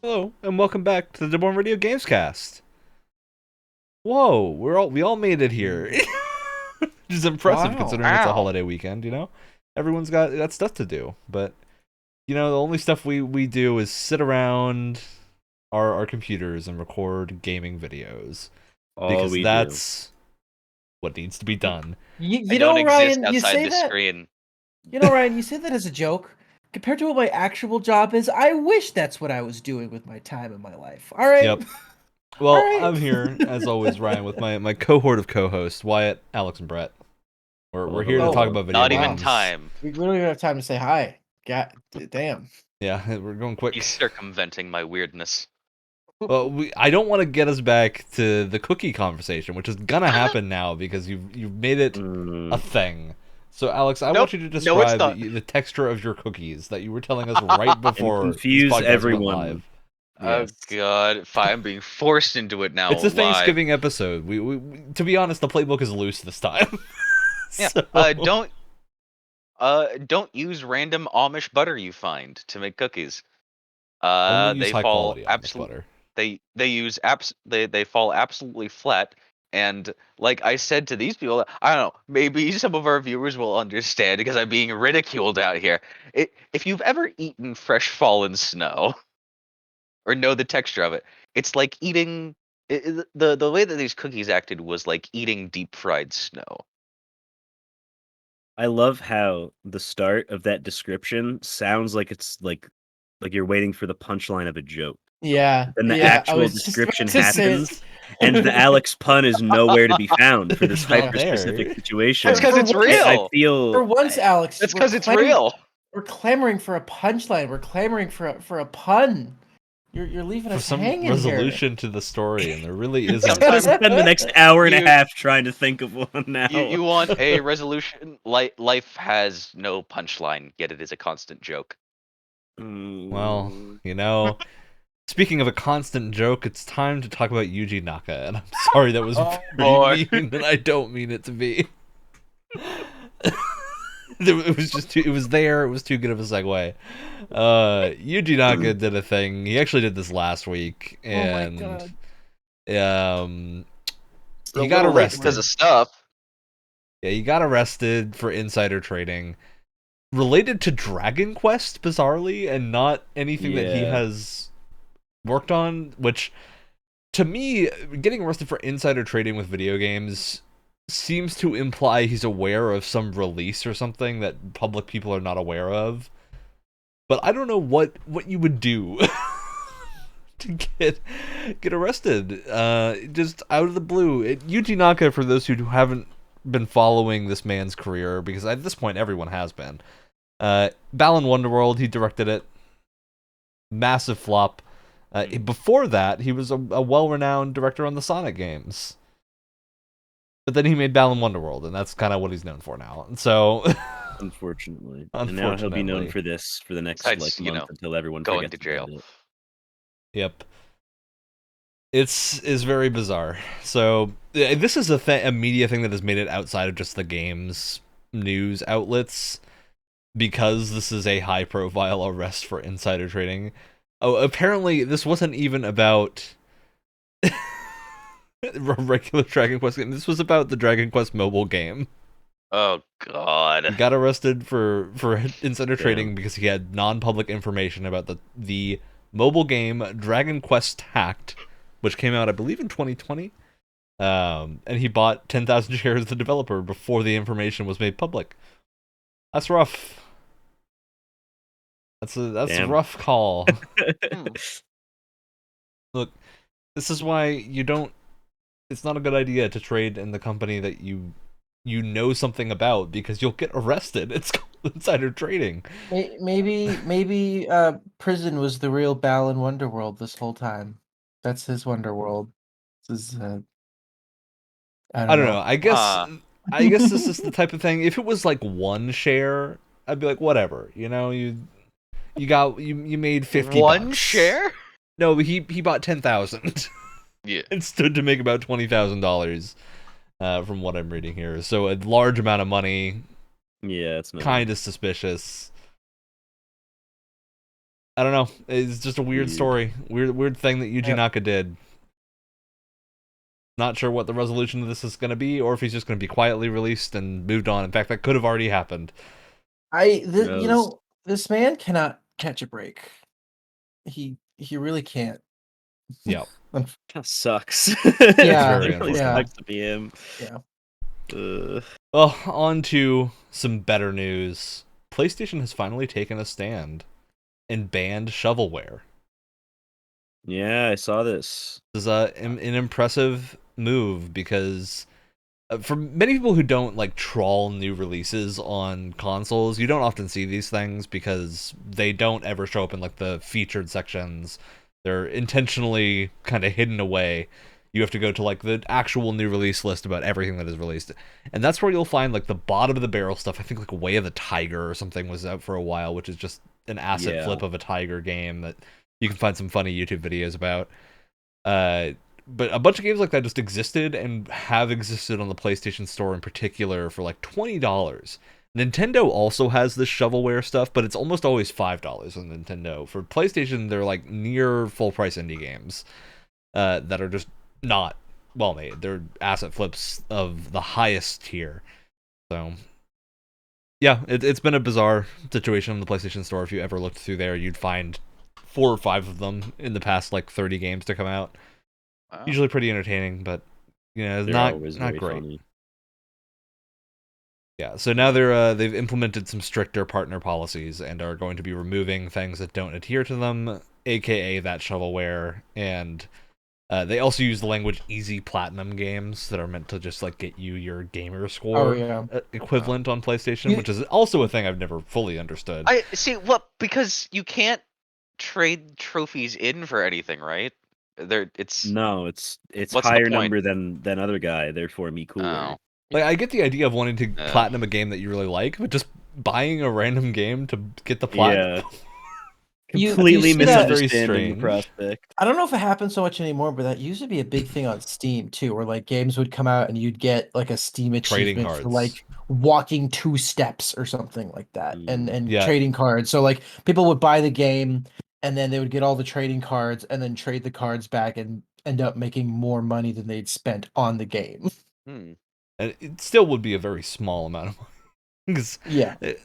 Hello, and welcome back to the Radio Gamescast. Whoa, we all made it here. Which is impressive Wow. considering it's a Wow. holiday weekend, Everyone's got stuff to do, but the only stuff we do is sit around our computers and record gaming videos All because we do. that's what needs to be done. I don't exist Ryan, you outside say the that. screen. Ryan, you say that as a joke. Compared to what my actual job is, I wish that's what I was doing with my time in my life. All right. Yep. Well, All right. I'm here as always, Ryan, with my cohort of co-hosts, Wyatt, Alex, and Brett. We're here to hello. talk about video Not games. even time. We don't even have time to say hi. God damn. Yeah, we're going quick. He's circumventing my weirdness. Well, I don't want to get us back to the cookie conversation, which is gonna happen now because you've made it a thing. So, Alex, I want you to No, it's describe not. the texture of your cookies that you were telling us right before And confuse this podcast everyone. went live. Yes. Oh god, I'm being forced into it now. It's a live. Thanksgiving episode. We to be honest, the playbook is loose this time. Yeah. So- Don't use random Amish butter you find to make cookies. Only use They high fall quality Amish absolutely. butter. They fall absolutely flat. And like I said to these people, I don't know, maybe some of our viewers will understand because I'm being ridiculed out here. If you've ever eaten fresh fallen snow or know the texture of it, it's like eating the way that these cookies acted was like eating deep fried snow. I love how the start of that description sounds like it's like you're waiting for the punchline of a joke. Yeah. And the yeah, I actual was just description about to say it. happens, and the Alex pun is nowhere to be found for this It's not hyper-specific there. situation. That's because it's For once- I real. feel For once, Alex. That's we're because it's clamoring- real. We're clamoring for a punchline. We're clamoring for a pun. You're leaving For us some hanging resolution to the story, and there really isn't. I'm gonna spend the next hour and a You- half trying to think of one now. You want a resolution? Life has no punchline, yet it is a constant joke. Well, speaking of a constant joke, it's time to talk about Yuji Naka, and I'm sorry that was boy. very mean, and I don't mean it to be. It was just too. It was there. It was too good of a segue. Yuji Naka did a thing. He actually did this last week, and Oh my he A got little late arrested. because of stuff. Yeah, he got arrested for insider trading related to Dragon Quest, bizarrely, and not anything that he Yeah. has worked on, which, to me, getting arrested for insider trading with video games seems to imply he's aware of some release or something that public people are not aware of. But I don't know what you would do to get arrested just out of the blue. Yuji Naka, for those who haven't been following this man's career, because at this point everyone has been, Balan Wonderworld, he directed it, massive flop. Before that, he was a well-renowned director on the Sonic games. But then he made Balan Wonderworld, and that's kind of what he's known for now. And so, Unfortunately. And now he'll be known Unfortunately. for this for the next Besides, month until everyone going forgets to jail. about it. yep, it's very bizarre. So this is a media thing that has made it outside of just the games news outlets, because this is a high-profile arrest for insider trading. Oh, apparently this wasn't even about a regular Dragon Quest game. This was about the Dragon Quest mobile game. Oh He god. got arrested for insider Damn. trading because he had non-public information about the mobile game Dragon Quest Hacked, which came out, I believe, in 2020. And he bought 10,000 shares of the developer before the information was made public. That's rough. That's a Damn. rough call. Hmm. Look, this is why you don't. It's not a good idea to trade in the company that you know something about, because you'll get arrested. It's called insider trading. Maybe prison was the real Balan Wonderworld this whole time. That's his Wonderworld. This is I don't know. I guess Huh. this is the type of thing. If it was like one share, I'd be like, whatever. You made 50 One bucks. share? No, he bought 10,000 Yeah. and stood to make about $20,000. From what I'm reading here, so a large amount of money, Yeah, it's not kind of suspicious. I don't know. It's just a weird story. Weird thing that Yuji Naka did. Not sure what the resolution of this is going to be, or if he's just going to be quietly released and moved on. In fact, that could have already happened. This man cannot catch a break. He really can't. Yeah. That sucks. Yeah, very It really unfortunate. sucks to be him. Yeah. Well, on to some better news. PlayStation has finally taken a stand and banned shovelware. Yeah, I saw this. This is an impressive move because for many people who don't like trawl new releases on consoles, you don't often see these things because they don't ever show up in like the featured sections. They're intentionally kind of hidden away. You have to go to like the actual new release list about everything that is released. And that's where you'll find like the bottom of the barrel stuff. I think like Way of the Tiger or something was out for a while, which is just an asset flip of a Tiger game that you can find some funny YouTube videos about. But a bunch of games like that just existed and have existed on the PlayStation Store in particular for like $20. Nintendo also has this shovelware stuff, but it's almost always $5 on Nintendo. For PlayStation, they're like near full price indie games that are just not well made. They're asset flips of the highest tier. So yeah, it's been a bizarre situation in the PlayStation Store. If you ever looked through there, you'd find 4 or 5 of them in the past like 30 games to come out. Wow. Usually pretty entertaining, but it's They're not always very great. funny. Yeah, so now they've implemented some stricter partner policies and are going to be removing things that don't adhere to them, aka that shovelware, and they also use the language easy platinum games that are meant to just like get you your gamer score equivalent on PlayStation, which is also a thing I've never fully understood. I see because you can't trade trophies in for anything, right? It's What's higher number than other guy, therefore me cooler. Oh. Like I get the idea of wanting to platinum a game that you really like, but just buying a random game to get the platinum. Yeah. Completely misunderstanding the prospect. I don't know if it happens so much anymore, but that used to be a big thing on Steam too, where like games would come out and you'd get like a Steam achievement for like walking 2 steps or something like that, and trading cards. So like people would buy the game and then they would get all the trading cards and then trade the cards back and end up making more money than they'd spent on the game. And it still would be a very small amount of money.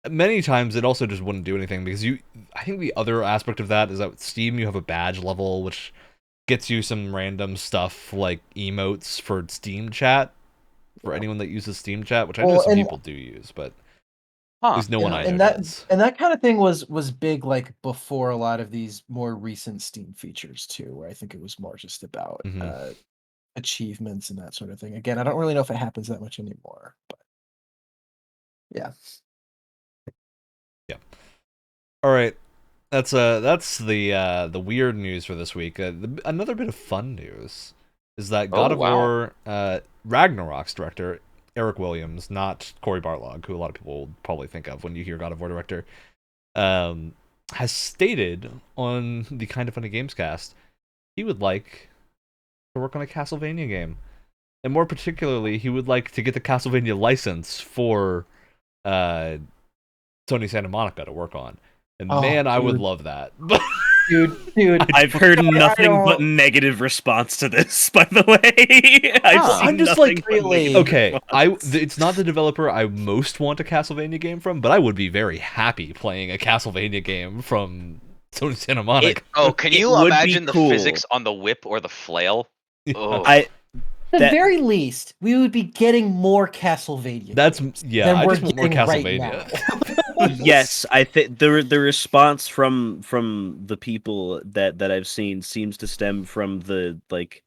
Many times it also just wouldn't do anything because I think the other aspect of that is that with Steam you have a badge level which gets you some random stuff like emotes for Steam chat for anyone that uses Steam chat, which I know some people do use, but at least no one I know does. And that kind of thing was big like before a lot of these more recent Steam features too, where I think it was more just about achievements and that sort of thing. Again, I don't really know if it happens that much anymore, but yeah. All right, that's the weird news for this week. Another bit of fun news is that God of War Ragnarok's director Eric Williams, not Cory Barlog, who a lot of people will probably think of when you hear God of War director, has stated on the Kind of Funny Gamescast he would like to work on a Castlevania game, and more particularly, he would like to get the Castlevania license for Sony Santa Monica to work on. And man, I would love that. dude, I've heard nothing but negative response to this. By the way, I'm just like, really? Okay, it's not the developer I most want a Castlevania game from, but I would be very happy playing a Castlevania game from Sony Santa Monica. Can you imagine the physics on the whip or the flail? At the very least, we would be getting more Castlevania. I just want more Castlevania. Yes, I think the response from the people that I've seen seems to stem from the like,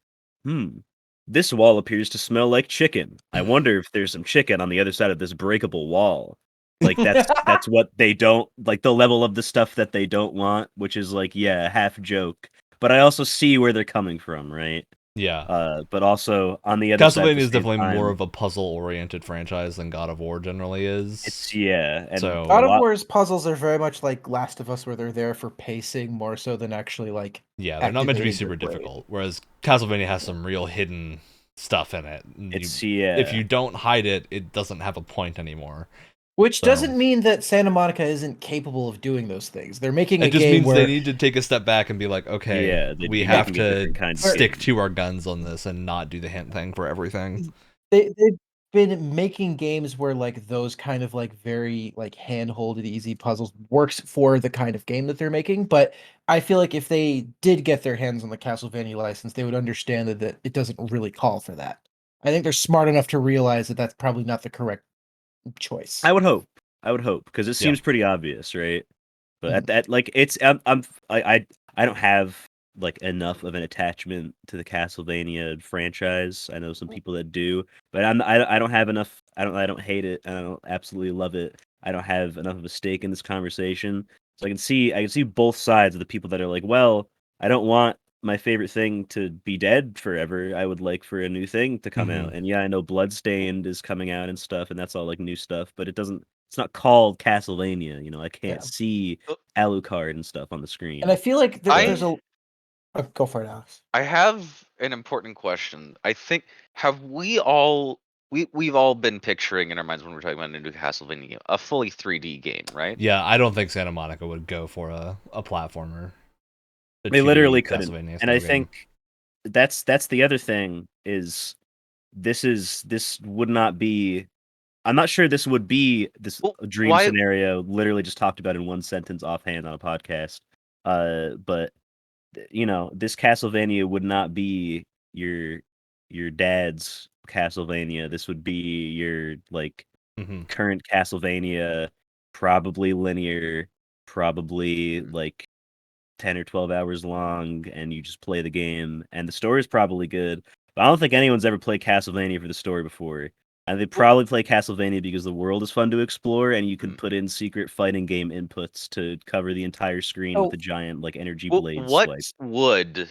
this wall appears to smell like chicken. I wonder if there's some chicken on the other side of this breakable wall. Like that's what they don't like, the level of the stuff that they don't want, which is like, half joke. But I also see where they're coming from, right? Yeah. But also on the other side, Castlevania is definitely more of a puzzle-oriented franchise than God of War generally is. And so God of War's puzzles are very much like Last of Us, where they're there for pacing more so than actually like. Yeah, they're not meant to be super difficult. Whereas Castlevania has some real hidden stuff in it. If you don't hide it, it doesn't have a point anymore. Which doesn't mean that Santa Monica isn't capable of doing those things. They're making a game where... It just means they need to take a step back and be like, okay, we have to stick to our guns on this and not do the hint thing for everything. They've been making games where like those kind of like very like hand-holded easy puzzles works for the kind of game that they're making, but I feel like if they did get their hands on the Castlevania license, they would understand that it doesn't really call for that. I think they're smart enough to realize that that's probably not the correct choice. I would hope because it seems pretty obvious, right? But at that, like, it's I don't have like enough of an attachment to the Castlevania franchise. I know some people that do, but I don't have enough. I don't hate it, and I don't absolutely love it. I don't have enough of a stake in this conversation, so I can see both sides of the people that are like, well, I don't want my favorite thing to be dead forever. I would like for a new thing to come out. And yeah, I know Bloodstained is coming out and stuff, and that's all like new stuff, but it's not called Castlevania. You know, I can't see Alucard and stuff on the screen. And I feel like there's a... Oh, go for it, Alex. I have an important question. I think we've all been picturing in our minds when we're talking about a new Castlevania, a fully 3D game, right? Yeah, I don't think Santa Monica would go for a platformer. They literally couldn't. And I think that's the other thing is this would not be... I'm not sure this would be this dream scenario literally just talked about in one sentence offhand on a podcast. But you know, this Castlevania would not be your dad's Castlevania. This would be your like current Castlevania, probably linear, probably like 10 or 12 hours long, and you just play the game, and the story is probably good. But I don't think anyone's ever played Castlevania for the story before. And they probably play Castlevania because the world is fun to explore, and you can put in secret fighting game inputs to cover the entire screen with a giant like energy blade what swipe. Would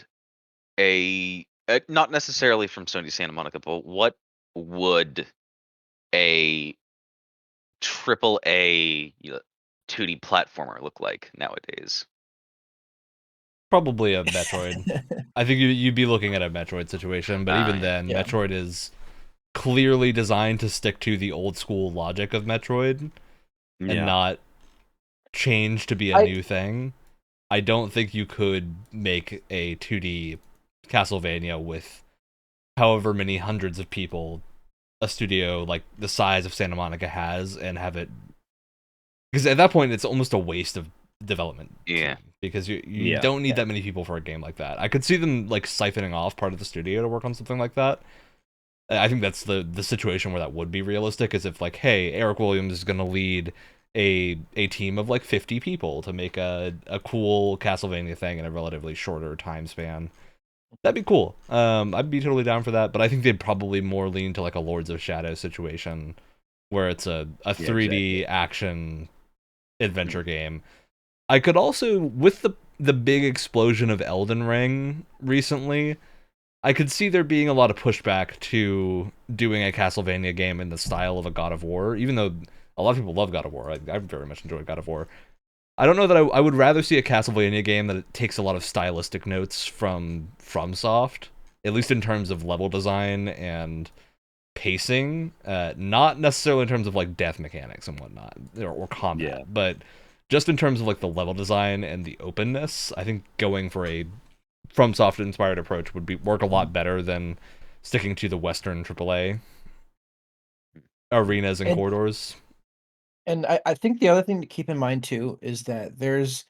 not necessarily from Sony Santa Monica, but what would a AAA 2D platformer look like nowadays? Probably a Metroid. I think you'd be looking at a Metroid situation, but even then, Metroid is clearly designed to stick to the old school logic of Metroid and not change to be a new thing. I don't think you could make a 2D Castlevania with however many hundreds of people a studio like the size of Santa Monica has and have it, because at that point it's almost a waste of development. Because you don't need that many people for a game like that. I could see them like siphoning off part of the studio to work on something like that. I think that's the situation where that would be realistic, is if like, hey, Eric Williams is going to lead a team of like 50 people to make a cool Castlevania thing in a relatively shorter time span. That'd be cool. I'd be totally down for that, but I think they'd probably more lean to like a Lords of Shadow situation where it's a 3D action adventure game. I could also, with the big explosion of Elden Ring recently, I could see there being a lot of pushback to doing a Castlevania game in the style of a God of War, even though a lot of people love God of War. I very much enjoy God of War. I don't know that I would rather see a Castlevania game that takes a lot of stylistic notes from FromSoft, at least in terms of level design and pacing, not necessarily in terms of like death mechanics and whatnot, or combat, but just in terms of like the level design and the openness. I think going for a FromSoft inspired approach would work a lot better than sticking to the Western AAA arenas and corridors. And I think the other thing to keep in mind too is that there's,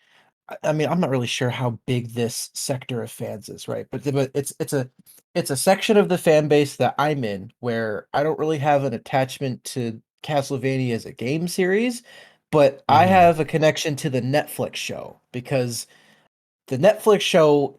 I mean, I'm not really sure how big this sector of fans is, right? But it's a section of the fan base that I'm in where I don't really have an attachment to Castlevania as a game series, but I have a connection to the Netflix show because the Netflix show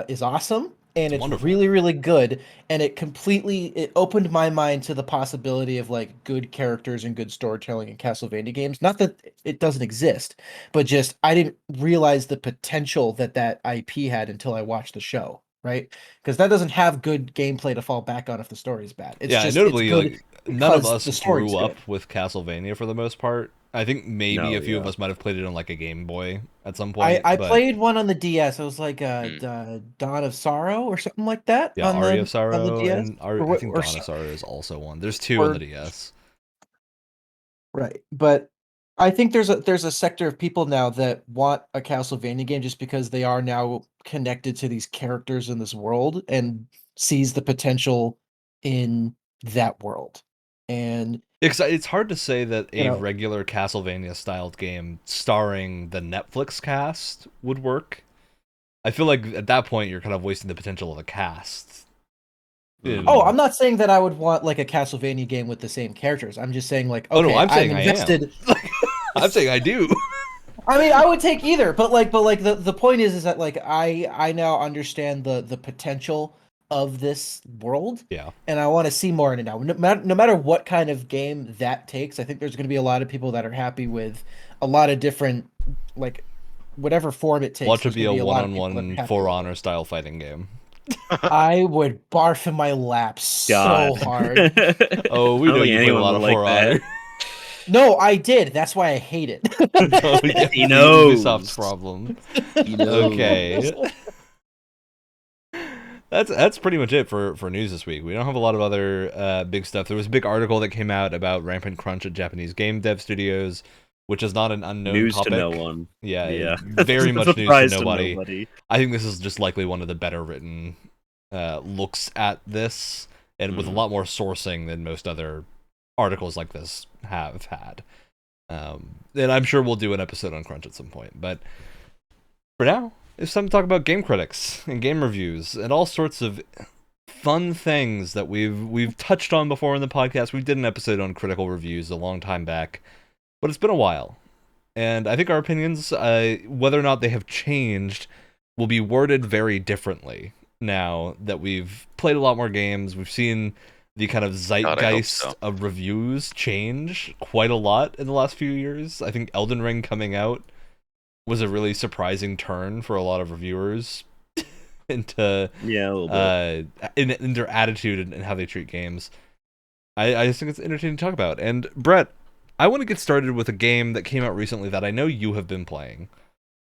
is awesome and it's wonderful. Really, really good. And it opened my mind to the possibility of like good characters and good storytelling in Castlevania games. Not that it doesn't exist, but just I didn't realize the potential that IP had until I watched the show. Right? Because that doesn't have good gameplay to fall back on if the story's bad. It's notably, it's like, none of us grew up with Castlevania for the most part. I think maybe a few of us might have played it on like a Game Boy at some point. I played one on the DS. It was like Dawn of Sorrow or something like that. Yeah, Aria of Sorrow, on the DS. and I think Dawn of Sorrow is also one. There's two on the DS. Right, but I think there's a sector of people now that want a Castlevania game just because they are now connected to these characters in this world and sees the potential in that world. And it's hard to say that you a know, regular Castlevania styled game starring the Netflix cast would work. I feel like at that point you're kind of wasting the potential of a cast. Oh, I'm not saying that I would want like a Castlevania game with the same characters. I'm just saying like, okay, no, I'm saying I'm invested. I'm saying I do. I mean, I would take either, but the point is that like I now understand the potential of this world. Yeah. And I want to see more in it now. No matter what kind of game that takes, I think there's going to be a lot of people that are happy with a lot of different, like, whatever form it takes. Want to be a one-on-one For Honor style fighting game. I would barf in my lap so hard. Oh, we know you play a lot of For Honor. No, I did. That's why I hate it. Oh, yeah, he knows. Ubisoft's problem. He knows. Okay. That's pretty much it for news this week. We don't have a lot of other big stuff. There was a big article that came out about rampant crunch at Japanese game dev studios, which is not an unknown news topic. To no one. Yeah. Very much news to nobody. I think this is just likely one of the better written looks at this, and with a lot more sourcing than most other articles like this have had. And I'm sure we'll do an episode on crunch at some point. But for now, it's time to talk about game critics and game reviews and all sorts of fun things that we've touched on before in the podcast. We did an episode on critical reviews a long time back, but it's been a while. And I think our opinions, whether or not they have changed, will be worded very differently now that we've played a lot more games. We've seen the kind of zeitgeist of reviews change quite a lot in the last few years. I think Elden Ring coming out was a really surprising turn for a lot of reviewers into a little bit. In their attitude and how they treat games. I just think it's entertaining to talk about. And Brett, I want to get started with a game that came out recently that I know you have been playing,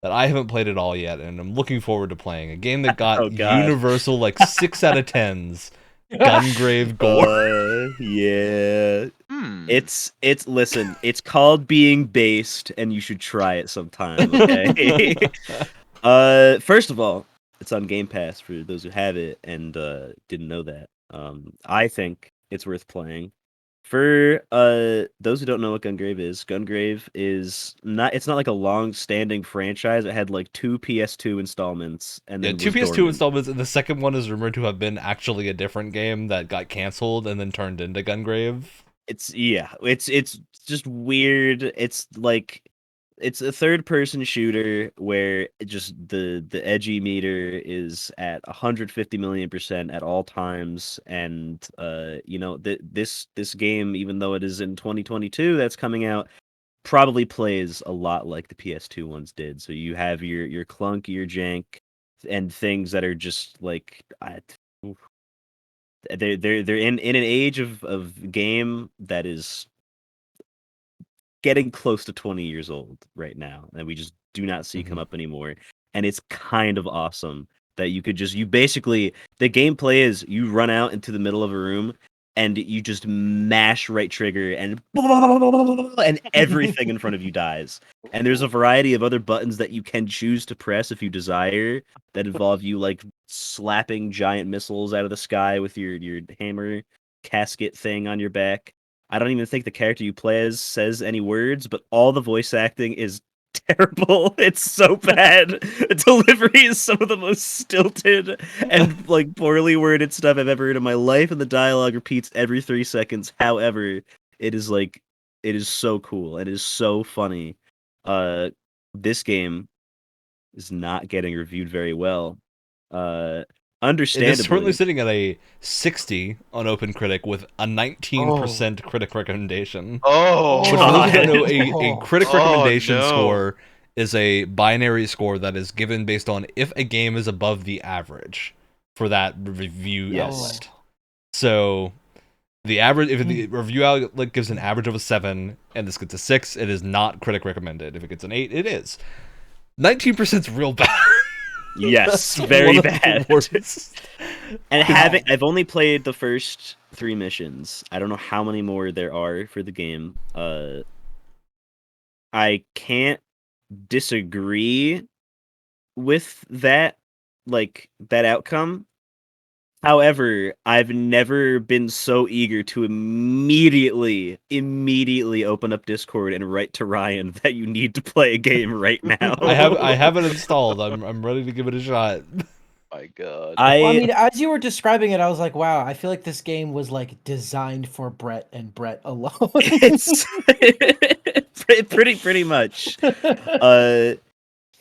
that I haven't played at all yet, and I'm looking forward to playing. A game that got universal 6 out of 10s. Gungrave Gore. Yeah. It's listen, it's called Being Based, and you should try it sometime, okay? First of all, it's on Game Pass for those who have it and didn't know that. I think it's worth playing. For those who don't know what Gungrave is it's not like a long-standing franchise. It had 2 PS2 installments, and then 2 PS2 installments, and the second one is rumored to have been actually a different game that got canceled and then turned into Gungrave. It's just weird. It's a third-person shooter where just the edgy meter is at 150 million% at all times, and this game, even though it is in 2022 that's coming out, probably plays a lot like the PS2 ones did. So you have your clunk, your jank, and things that are just they're in an age of game that is getting close to 20 years old right now, and we just do not see come up anymore. And it's kind of awesome that you basically, the gameplay is you run out into the middle of a room and you just mash right trigger and everything in front of you dies. And there's a variety of other buttons that you can choose to press if you desire that involve you slapping giant missiles out of the sky with your hammer casket thing on your back. I don't even think the character you play as says any words, but all the voice acting is terrible. It's so bad. The delivery is some of the most stilted and poorly worded stuff I've ever heard in my life, and the dialogue repeats every 3 seconds. However, it is so cool and it is so funny. This game is not getting reviewed very well. Understandably, it is currently sitting at a 60 on OpenCritic with a 19% critic recommendation. Oh, which, for those who don't know, a critic recommendation score is a binary score that is given based on if a game is above the average for that review outlet. So the average, if the review outlet gives an average of a 7 and this gets a 6, it is not critic recommended. If it gets an 8, it is. 19% is real bad. Yes, very bad. And I've only played the first 3 missions. I don't know how many more there are for the game. I can't disagree with that, like, that outcome. However, I've never been so eager to immediately open up Discord and write to Ryan that you need to play a game right now. I have it installed. I'm ready to give it a shot. My God. I mean, as you were describing it, I was like, wow, I feel like this game was like designed for Brett and Brett alone. It's pretty much.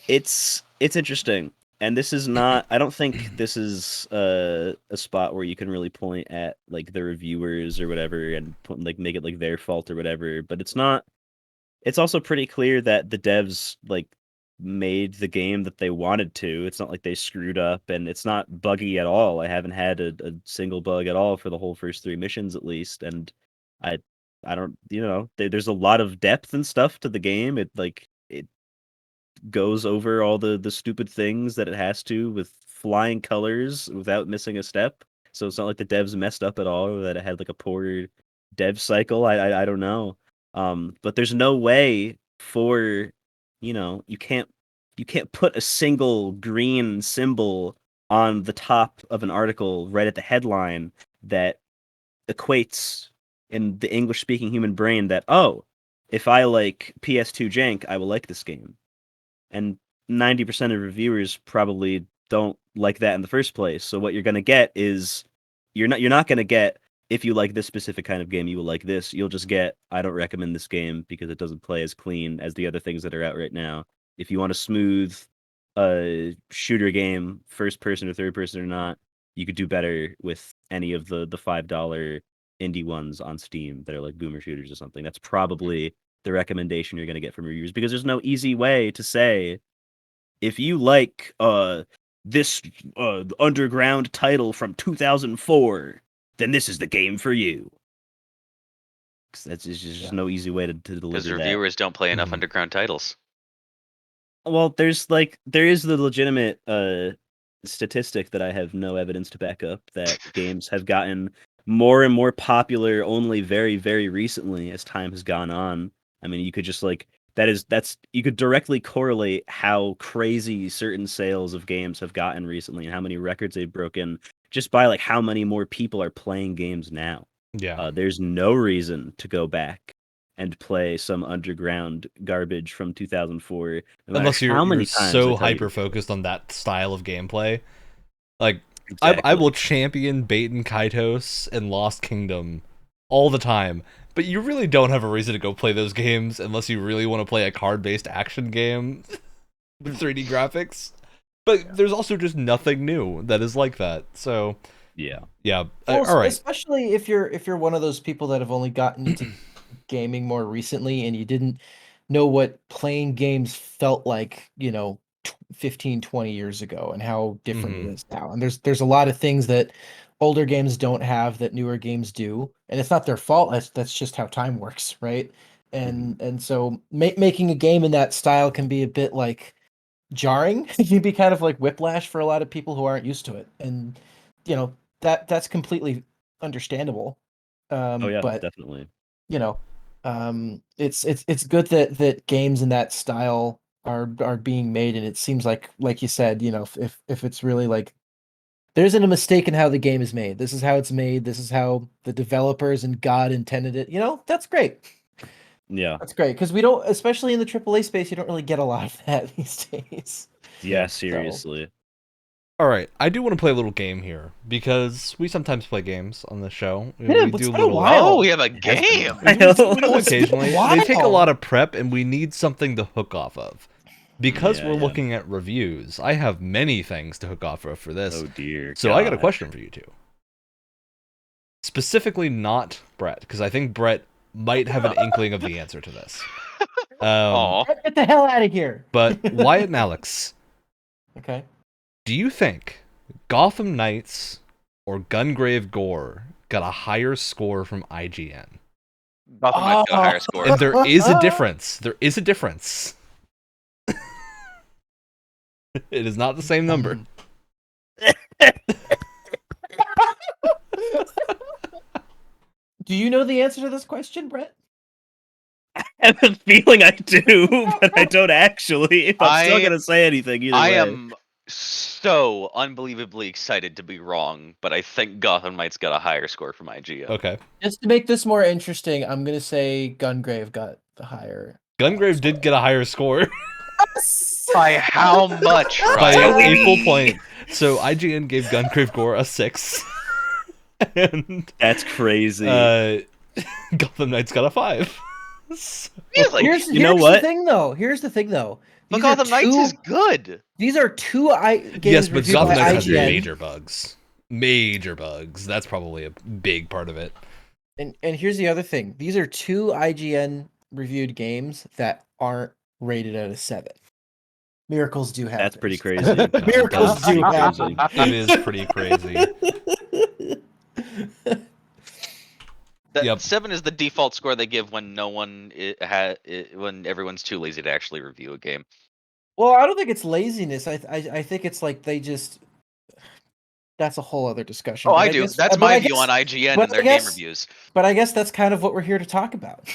It's interesting. And this is not, I don't think this is a spot where you can really point at like the reviewers or whatever and like make it like their fault or whatever, but it's not. It's also pretty clear that the devs like made the game that they wanted to. It's not like they screwed up, and it's not buggy at all. I haven't had a single bug at all for the whole first 3 missions at least, and I don't, there's a lot of depth and stuff to the game. It goes over all the stupid things that it has to with flying colors without missing a step. So it's not like the devs messed up at all, or that it had like a poor dev cycle. I don't know. But there's no way for, you can't put a single green symbol on the top of an article right at the headline that equates in the English speaking human brain that, oh, if I like PS2 jank, I will like this game. And 90% of reviewers probably don't like that in the first place. So what you're going to get is you're not going to get, if you like this specific kind of game, you will like this. You'll just get, I don't recommend this game because it doesn't play as clean as the other things that are out right now. If you want a smooth shooter game, first person or third person or not, you could do better with any of the $5 indie ones on Steam that are like boomer shooters or something. That's probably the recommendation you're going to get from reviewers, because there's no easy way to say, if you like this underground title from 2004, then this is the game for you. That's just no easy way to deliver that. Because reviewers don't play enough underground titles. Well, there is the legitimate statistic that I have no evidence to back up, that games have gotten more and more popular only very, very recently as time has gone on. I mean, you could just you could directly correlate how crazy certain sales of games have gotten recently and how many records they've broken just by like how many more people are playing games now. Yeah. There's no reason to go back and play some underground garbage from 2004. No Unless you're so hyper focused on that style of gameplay. Like, exactly. I will champion Baten Kaitos and Lost Kingdom all the time, but you really don't have a reason to go play those games unless you really want to play a card-based action game with 3D graphics. But there's also just nothing new that is like that. So yeah. Well, all right. Especially if you're one of those people that have only gotten into gaming more recently and you didn't know what playing games felt like, 15, 20 years ago and how different it is now. And there's a lot of things that older games don't have that newer games do, and it's not their fault. That's just how time works, right? And so making a game in that style can be a bit like jarring. It can be kind of like whiplash for a lot of people who aren't used to it, and that's completely understandable. But definitely. It's good that games in that style are being made, and it seems like you said, if it's really like there isn't a mistake in how the game is made. This is how it's made. This is how the developers and God intended it. That's great. Yeah, that's great, because we don't, especially in the AAA space, you don't really get a lot of that these days. Yeah, seriously. So. All right, I do want to play a little game here because we sometimes play games on the show. Yeah, we do a little. We have a game. Occasionally, they take a lot of prep, and we need something to hook off of. Because we're looking at reviews, I have many things to hook off of for this. Oh dear. So I got a question for you two. Specifically, not Brett, because I think Brett might have an inkling of the answer to this. Get the hell out of here. But Wyatt and Alex. Okay. Do you think Gotham Knights or Gungrave Gore got a higher score from IGN? Gotham Knights got a higher score. And there is a difference. There is a difference. It is not the same number. Do you know the answer to this question, Brett? I have a feeling I do, but I don't actually. I'm still gonna say anything either way. I am so unbelievably excited to be wrong, but I think Gotham Knights got a higher score from IGN. Okay. Just to make this more interesting, I'm gonna say Gungrave got the higher. Gungrave did get a higher score. By how much? By Right? a full point. So IGN gave Gungrave Gore a 6. And that's crazy. Gotham Knights got a 5. Really? Here's the thing, though. But Gotham Knights is good. These are two games. Yes, but Gotham Knights has IGN. major bugs. That's probably a big part of it. And here's the other thing. These are two IGN reviewed games that aren't rated out of 7. Miracles do happen. That's pretty crazy. Miracles do happen. It is pretty crazy. That 7 is the default score they give when when everyone's too lazy to actually review a game. Well, I don't think it's laziness. I think it's like they just. That's a whole other discussion. Oh, I do. That's my view on IGN and their game reviews. But I guess that's kind of what we're here to talk about.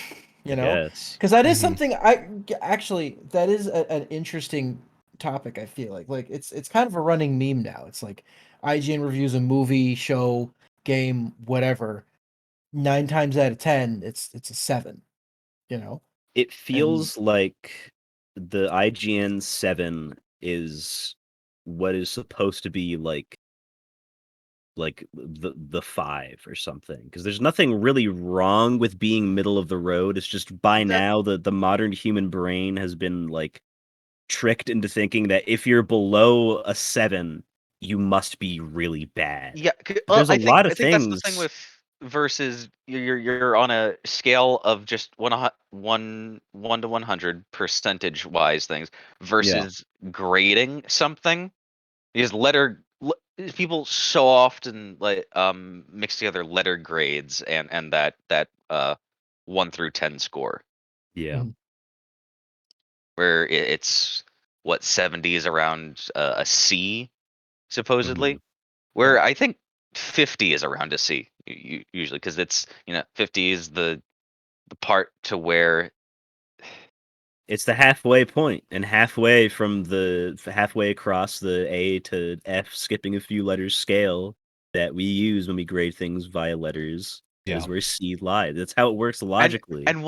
You know, because that is something that is an interesting topic. I feel like it's kind of a running meme now. It's like IGN reviews a movie, show, game, whatever. 9 times out of 10, it's a 7. You know, it feels like the IGN 7 is what is supposed to be like the 5 or something, because there's nothing really wrong with being middle of the road. It's just by now the modern human brain has been like tricked into thinking that if you're below a 7, you must be really bad. Yeah, there's a lot of things. That's the thing with versus you're on a scale of just 1 to 100 percentage wise things versus grading something, because people so often like mix together letter grades and that 1 through 10 score. Yeah. Where it's what 70 is around a C supposedly, where I think 50 is around a C usually, because it's 50 is the part to where it's the halfway point, and halfway across the A to F, skipping a few letters scale that we use when we grade things via letters is where C lies. That's how it works logically. And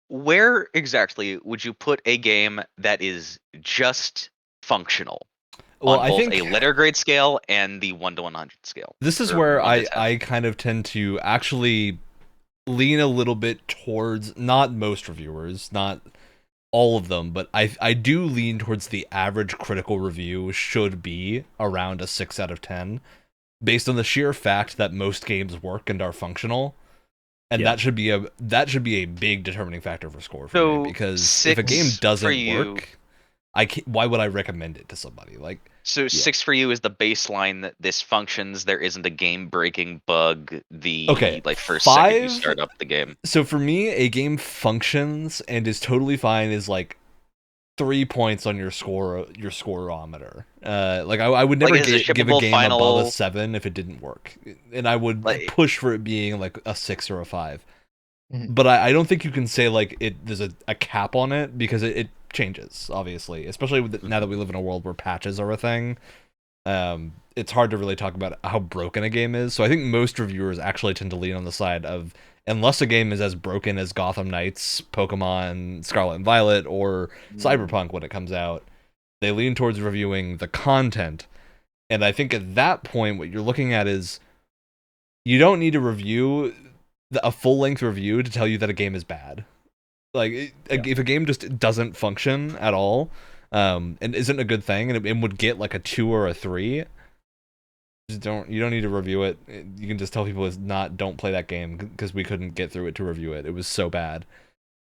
where exactly would you put a game that is just functional? Well, on both a letter grade scale and the 1 to 100 scale. This is where I kind of tend to actually lean a little bit towards, not most reviewers, not all of them, but I do lean towards the average critical review should be around a 6 out of 10, based on the sheer fact that most games work and are functional. And that should be a big determining factor for score for me, because if a game doesn't work, why would I recommend it to somebody? Like, so 6 for you is the baseline that this functions. There isn't a game-breaking bug. First 5, second you start up the game. So for me, a game functions and is totally fine is like 3 points on your scoreometer. I would never give a game above a 7 if it didn't work, and I would push for it being like a 6 or a 5. But I don't think you can say like there's a cap on it, because it changes, obviously, especially now that we live in a world where patches are a thing. It's hard to really talk about how broken a game is. So I think most reviewers actually tend to lean on the side of, unless a game is as broken as Gotham Knights, Pokemon Scarlet and Violet, or Cyberpunk when it comes out, they lean towards reviewing the content. And I think at that point, what you're looking at is, you don't need to review a full-length review to tell you that a game is bad. Like, if a game just doesn't function at all, and isn't a good thing, and it would get like a 2 or a 3, you don't need to review it. You can just tell people don't play that game, because we couldn't get through it to review it. It was so bad.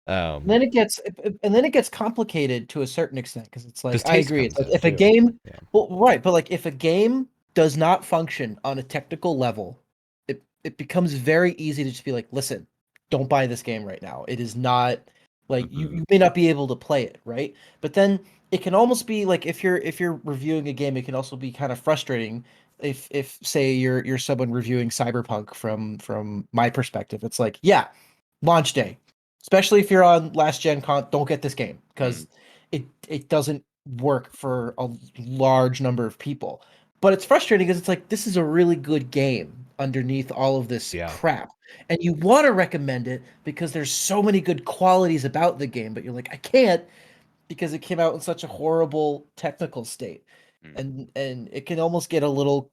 Then it gets complicated to a certain extent, because it's like, I agree. It's like if a game, but like if a game does not function on a technical level, it becomes very easy to just be like, listen, don't buy this game right now. It is not Like you may not be able to play it, right? But then it can almost be like if you're reviewing a game, it can also be kind of frustrating if say you're someone reviewing Cyberpunk from my perspective. It's like, yeah, launch day. Especially if you're on last gen don't get this game because it doesn't work for a large number of people. But it's frustrating because it's like this is a really good game underneath all of this crap. And you want to recommend it because there's so many good qualities about the game, but you're like, I can't because it came out in such a horrible technical state. And it can almost get a little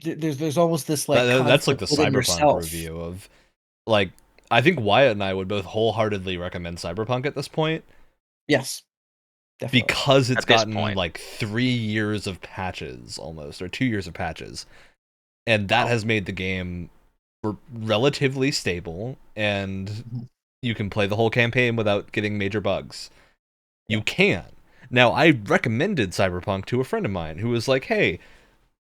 there's almost this like that's like the Cyberpunk yourself. Review of like I think Wyatt and I would both wholeheartedly recommend Cyberpunk at this point. Yes. Definitely. Because it's gotten like 3 years of patches almost, or 2 years of patches. And that has made the game relatively stable, and you can play the whole campaign without getting major bugs. You can. Now, I recommended Cyberpunk to a friend of mine who was like, hey,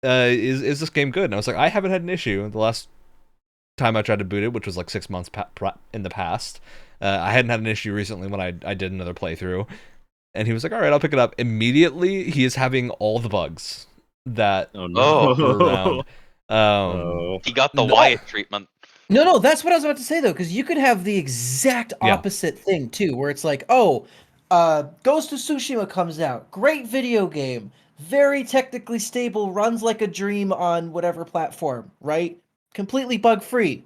is this game good? And I was like, I haven't had an issue. The last time I tried to boot it, which was like 6 months in the past, I hadn't had an issue recently when I did another playthrough. And he was like, all right, I'll pick it up. Immediately, he is having all the bugs that were around. He got the Wyatt treatment. No, that's what I was about to say, though, because you could have the exact opposite thing, too, where it's like, Ghost of Tsushima comes out. Great video game. Very technically stable, runs like a dream on whatever platform, right? Completely bug-free.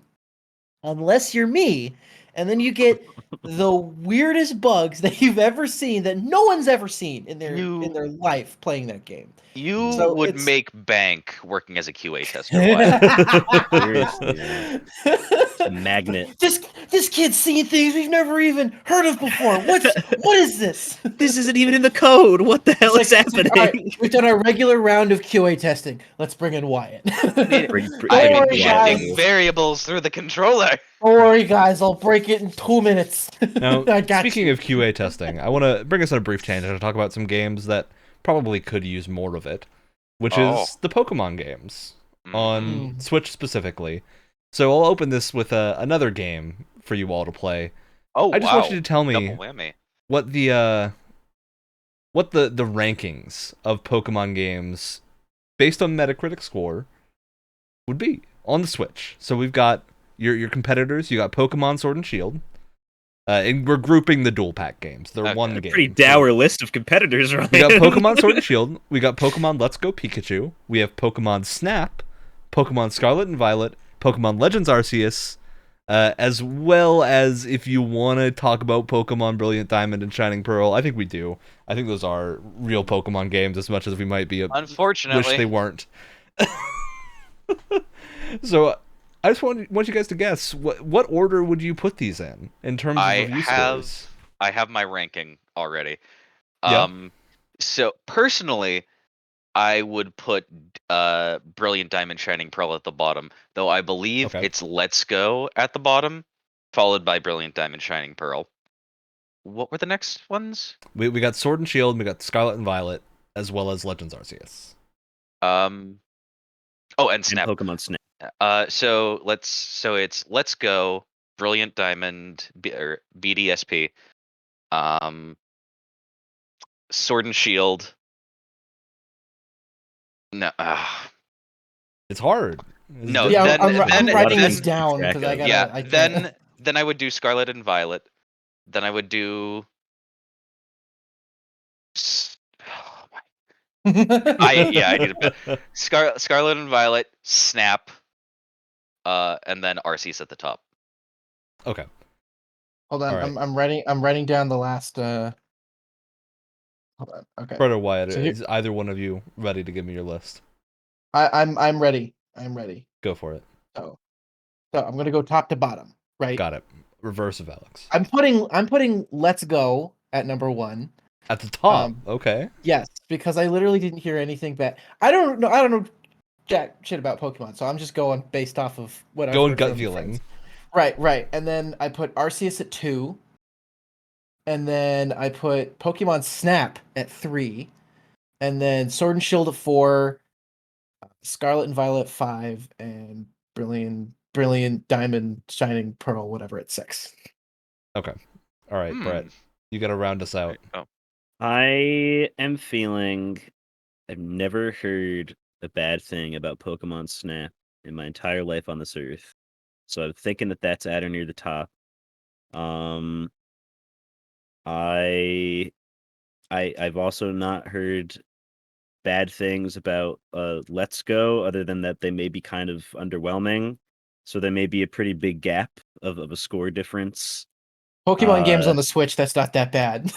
Unless you're me, and then you get the weirdest bugs that you've ever seen that no one's ever seen in their life playing that game. You would make bank working as a QA tester. A magnet. This kid's seeing things we've never even heard of before. What is this? This isn't even in the code. What the hell is happening? All right, we've done our regular round of QA testing. Let's bring in Wyatt. I'm injecting variables through the controller. Don't worry, guys. I'll break it in 2 minutes. Now, speaking of QA testing, I want to bring us on a brief tangent to talk about some games that probably could use more of it, which is the Pokemon games on Switch specifically. So I'll open this with another game for you all to play. I just want you to tell me what the rankings of Pokemon games based on Metacritic score would be on the Switch. So we've got your competitors. You got Pokemon Sword and Shield. And we're grouping the dual pack games. They're one game. Pretty dour list of competitors, right? We got Pokemon Sword and Shield. We got Pokemon Let's Go Pikachu. We have Pokemon Snap, Pokemon Scarlet and Violet, Pokemon Legends Arceus, as well as if you want to talk about Pokemon Brilliant Diamond and Shining Pearl. I think we do. I think those are real Pokemon games as much as we might be. Unfortunately. Wish they weren't. So I just want you guys to guess what order would you put these in terms of review scores? I have my ranking already. Yeah. So personally, I would put Brilliant Diamond Shining Pearl at the bottom, though I believe it's Let's Go at the bottom, followed by Brilliant Diamond Shining Pearl. What were the next ones? We got Sword and Shield, we got Scarlet and Violet, as well as Legends Arceus. And Snap. And Pokemon Snap. So it's Let's Go, Brilliant Diamond, or BDSP, Sword and Shield. No, it's hard. No, yeah, I'm writing this down because I gotta. Yeah, then I would do Scarlet and Violet. Then I would do. I need a bit. Scarlet and Violet, Snap, and then Arceus at the top. Okay. Hold on, right. I'm writing down the last. Hold on. Okay. Fred or Wyatt, is either one of you ready to give me your list? I'm ready. I'm ready. Go for it. So I'm gonna go top to bottom. Right. Got it. Reverse of Alex. I'm putting Let's Go at number 1. At the top. Okay. Yes, because I literally didn't hear anything bad. I don't know jack shit about Pokemon, so I'm just going based off of what I'm going gut feeling. Right. And then I put Arceus at 2. And then I put Pokemon Snap at 3. And then Sword and Shield at 4. Scarlet and Violet 5, and Brilliant Diamond Shining Pearl, whatever, at 6. Okay. All right, Brett, you got to round us out. Oh. I am feeling I've never heard a bad thing about Pokemon Snap in my entire life on this earth. So I'm thinking that that's at or near the top. I've also not heard bad things about Let's Go, other than that they may be kind of underwhelming. So there may be a pretty big gap of a score difference. Pokemon games on the Switch, that's not that bad.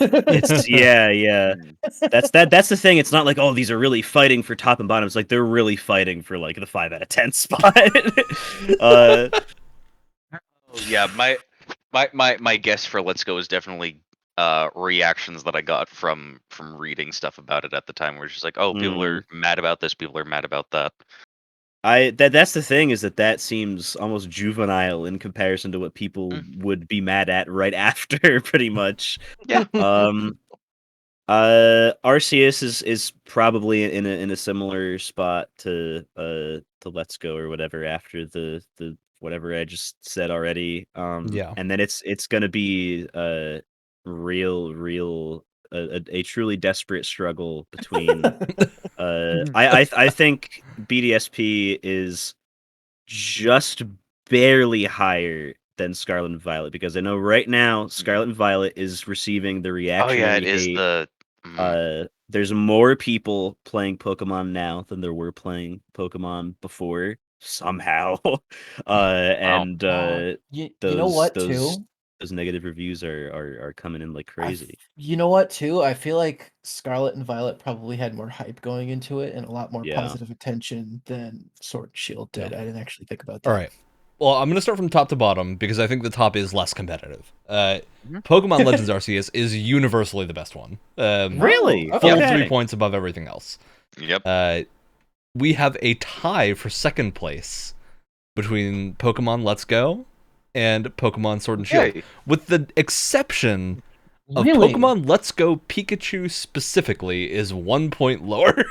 yeah. That's the thing. It's not like, oh, these are really fighting for top and bottom. It's like they're really fighting for like the 5 out of 10 spot. Yeah, my guess for Let's Go is definitely reactions that I got from reading stuff about it at the time, where it's just like, oh, people are mad about this, people are mad about that. That's the thing, is that seems almost juvenile in comparison to what people would be mad at right after, pretty much. Yeah. Arceus is probably in a similar spot to Let's Go or whatever after the whatever I just said already. Yeah. And then it's gonna be a truly desperate struggle between I think BDSP is just barely higher than Scarlet and Violet, because I know right now Scarlet and Violet is receiving the reaction. Oh yeah, it is the. There's more people playing Pokemon now than there were playing Pokemon before somehow. And you know what those too? Those negative reviews are coming in like crazy. You know what too? I feel like Scarlet and Violet probably had more hype going into it and a lot more positive attention than Sword and Shield did. I didn't actually think about that. All right. Well, I'm going to start from top to bottom because I think the top is less competitive. Pokemon Legends Arceus is universally the best one. Really? Full 3 points above everything else. Yep. We have a tie for second place between Pokemon Let's Go and Pokemon Sword and Shield, with the exception of Pokemon Let's Go Pikachu specifically is 1 point lower.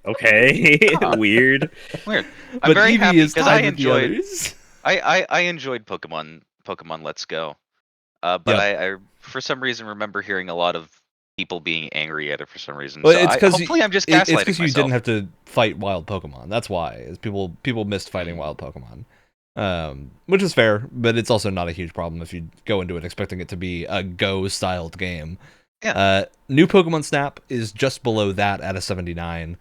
Okay. Weird. I'm very happy because I enjoyed Pokemon Let's Go. But I for some reason remember hearing a lot of people being angry at it for some reason. Well, so it's because hopefully I'm just gaslighting myself. It's because you didn't have to fight wild Pokemon. That's why. Is people missed fighting wild Pokemon. Which is fair, but it's also not a huge problem if you go into it expecting it to be a Go-styled game. Yeah. New Pokemon Snap is just below that at a 79.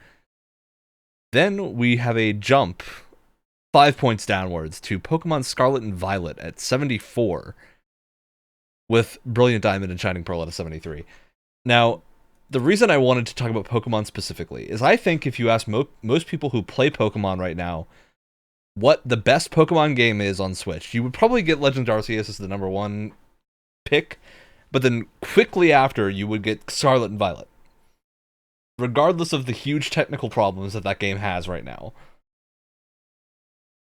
Then we have a jump 5 points downwards to Pokemon Scarlet and Violet at 74, with Brilliant Diamond and Shining Pearl at a 73. Now, the reason I wanted to talk about Pokemon specifically is I think if you ask most people who play Pokemon right now what the best Pokemon game is on Switch, you would probably get Legends Arceus as the number one pick, but then quickly after you would get Scarlet and Violet, regardless of the huge technical problems that game has right now.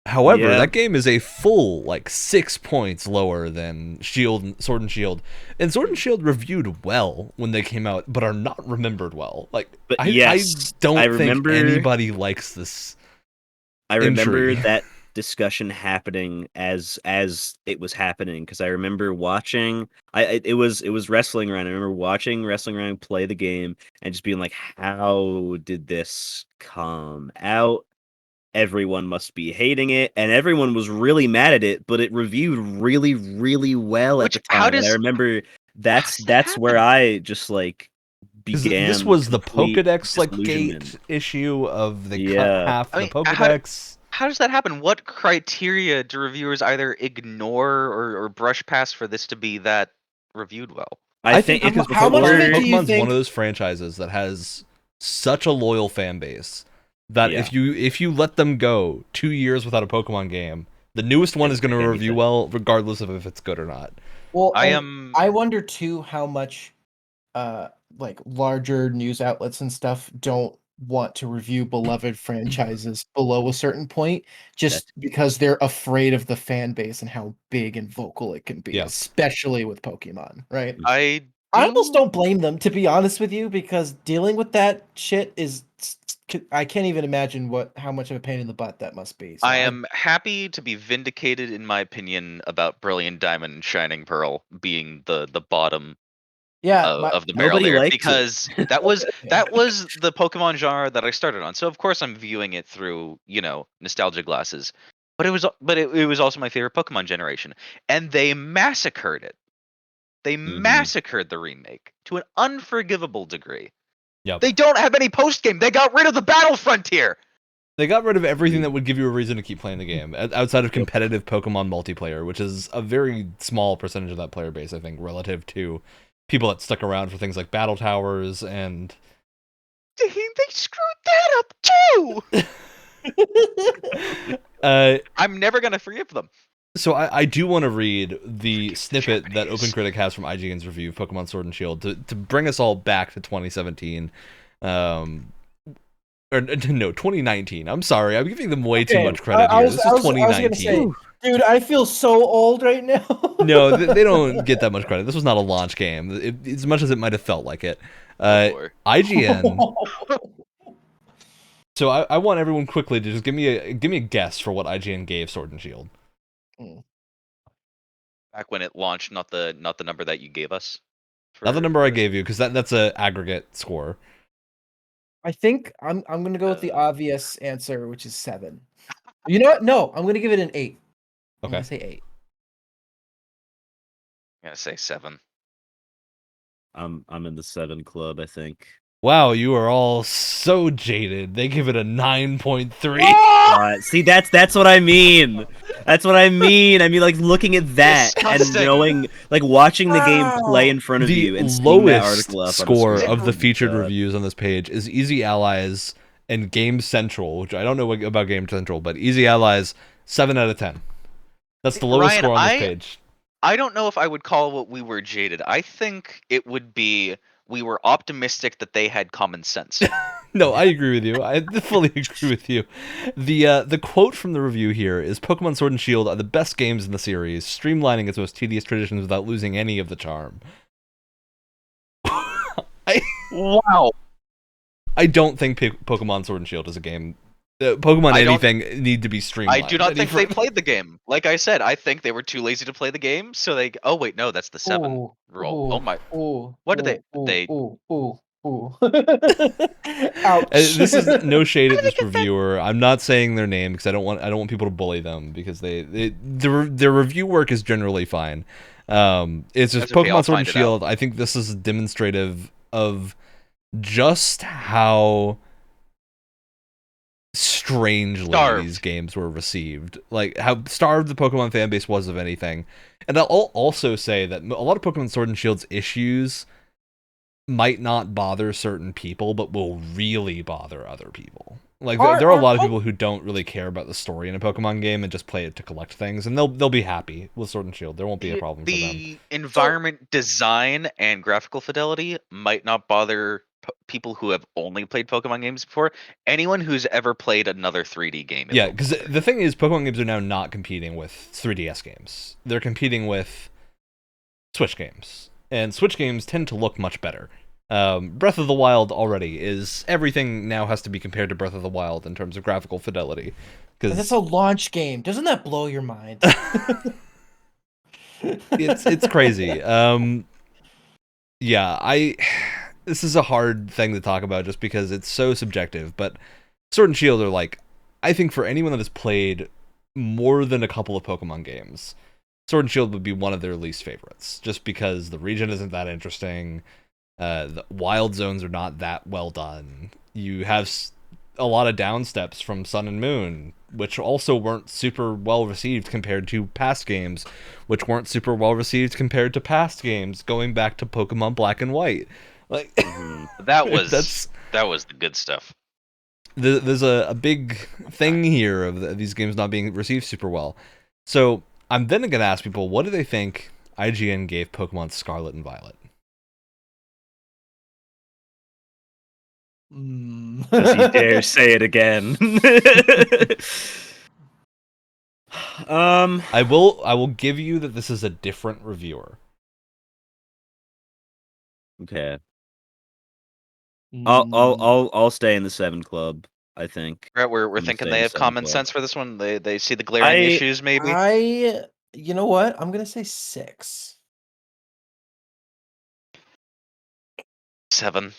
However, that game is a full 6 points lower than Sword and Shield, and Sword and Shield reviewed well when they came out, but are not remembered well. I don't think anybody likes this. I remember that discussion happening as it was happening, because I remember watching. It was Wrestling Around. I remember watching Wrestling Around play the game and just being like, "How did this come out? Everyone must be hating it," and everyone was really mad at it. But it reviewed really, really well at the time. And I remember that's where I just began. This was the Pokedex gate issue of the cut half the Pokedex. How does that happen? What criteria do reviewers either ignore or brush past for this to be that reviewed well? I think because how much of it do you Pokemon's think... one of those franchises that has such a loyal fan base that if you let them go 2 years without a Pokemon game, the newest one is going to review well, regardless of if it's good or not. Well, I wonder too how much larger news outlets and stuff don't want to review beloved franchises below a certain point, just because they're afraid of the fan base and how big and vocal it can be, especially with Pokemon, right? I almost don't blame them, to be honest with you, because dealing with that shit I can't even imagine how much of a pain in the butt that must be. So I am happy to be vindicated in my opinion about Brilliant Diamond and Shining Pearl being the bottom of the barrel there, because that was the Pokemon genre that I started on. So of course I'm viewing it through, nostalgia glasses. But it was also my favorite Pokemon generation, and they massacred it. They massacred the remake to an unforgivable degree. Yep. They don't have any post game. They got rid of the battle frontier. They got rid of everything that would give you a reason to keep playing the game, outside of competitive Pokemon multiplayer, which is a very small percentage of that player base, I think, relative to people that stuck around for things like battle towers and... They screwed that up too! I'm never going to forgive them. So I do want to read the snippet that OpenCritic has from IGN's review of Pokemon Sword and Shield to bring us all back to 2017. Or no, 2019. I'm sorry, I'm giving them way too much credit here. This is 2019. Say, dude, I feel so old right now. No, they don't get that much credit. This was not a launch game, as much as it might have felt like it. IGN. So I want everyone quickly to just give me a guess for what IGN gave Sword and Shield. Back when it launched, not the number that you gave us. Not the number I gave you, because that's an aggregate score. I think I'm gonna go with the obvious answer, which is 7. You know what? No, I'm gonna give it an 8. I'm gonna say 8. I'm gonna say 7. I'm in the 7 club, I think. Wow, you are all so jaded. They give it a 9.3. See, that's what I mean. That's what I mean. I mean, like, looking at that and knowing, like, watching the game play in front of you and seeing that article up score of the featured reviews on this page is Easy Allies and Game Central, which I don't know about Game Central, but Easy Allies, 7 out of 10. That's the lowest score on this page. I don't know if I would call what we were jaded. I think it would be... we were optimistic that they had common sense. No, I agree with you. I fully agree with you. The quote from the review here is, Pokemon Sword and Shield are the best games in the series, streamlining its most tedious traditions without losing any of the charm. Wow. I don't think Pokemon Sword and Shield is a game... Pokemon anything need to be streamlined. I do not think they played the game. Like I said, I think they were too lazy to play the game, so they... oh, wait, no, that's the 7 roll. Oh, my... what did they... Ouch. This is no shade at this reviewer. I'm not saying their name because I don't want people to bully them, because their review work is generally fine. It's just Pokemon Sword and Shield. I think this is demonstrative of just how strangely these games were received, like how starved the Pokemon fan base was of anything. And I'll also say that a lot of Pokemon Sword and Shield's issues might not bother certain people, but will really bother other people. Like there are a lot of people who don't really care about the story in a Pokemon game and just play it to collect things, and they'll be happy with Sword and Shield. There won't be a problem for them. The environment design and graphical fidelity might not bother people who have only played Pokemon games before. Anyone who's ever played another 3D game. Yeah, because the thing is, Pokemon games are now not competing with 3DS games. They're competing with Switch games. And Switch games tend to look much better. Breath of the Wild already is... everything now has to be compared to Breath of the Wild in terms of graphical fidelity. That's a launch game. Doesn't that blow your mind? It's crazy. Yeah, this is a hard thing to talk about just because it's so subjective, but Sword and Shield are like... I think for anyone that has played more than a couple of Pokemon games, Sword and Shield would be one of their least favorites, just because the region isn't that interesting. The wild zones are not that well done. You have a lot of downsteps from Sun and Moon, which also weren't super well received compared to past games, which weren't super well received compared to past games, going back to Pokemon Black and White. Like that was the good stuff. There's a big thing here of these games not being received super well. So I'm then going to ask people, what do they think IGN gave Pokemon Scarlet and Violet? Does he dare say it again? I will give you that this is a different reviewer. Okay. I'll stay in the 7 club. I think. Right, we're thinking they have common sense for this one. They see the glaring issues, maybe. You know what? I'm gonna say 6. 7.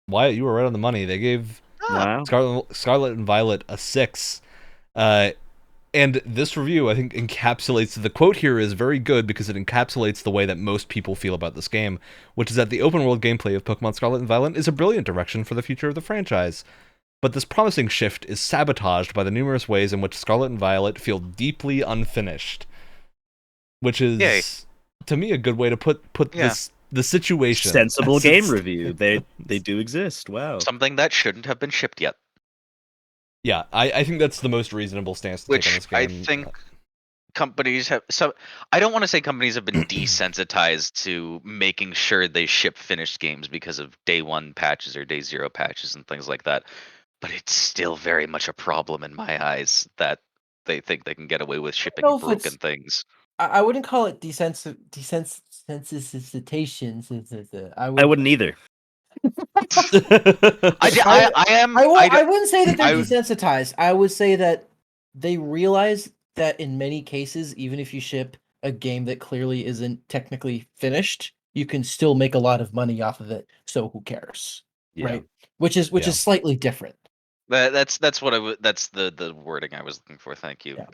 Wyatt, you were right on the money. They gave Scarlet and Violet a 6. And this review, I think, encapsulates, the quote here is very good because it encapsulates the way that most people feel about this game, which is that the open world gameplay of Pokemon Scarlet and Violet is a brilliant direction for the future of the franchise. But this promising shift is sabotaged by the numerous ways in which Scarlet and Violet feel deeply unfinished. Which is, to me, a good way to put the situation. Sensible game review. They do exist. Wow. Something that shouldn't have been shipped yet. Yeah, I think that's the most reasonable stance to take on this game. I think companies have... I don't want to say companies have been desensitized to making sure they ship finished games because of day 1 patches or day 0 patches and things like that. But it's still very much a problem in my eyes that they think they can get away with shipping broken things. I wouldn't call it desensitization. I wouldn't either. I wouldn't say that they're desensitized. I would say that they realize that in many cases, even if you ship a game that clearly isn't technically finished, you can still make a lot of money off of it. So who cares, right? Which is slightly different. That's the wording I was looking for. Thank you. Yeah.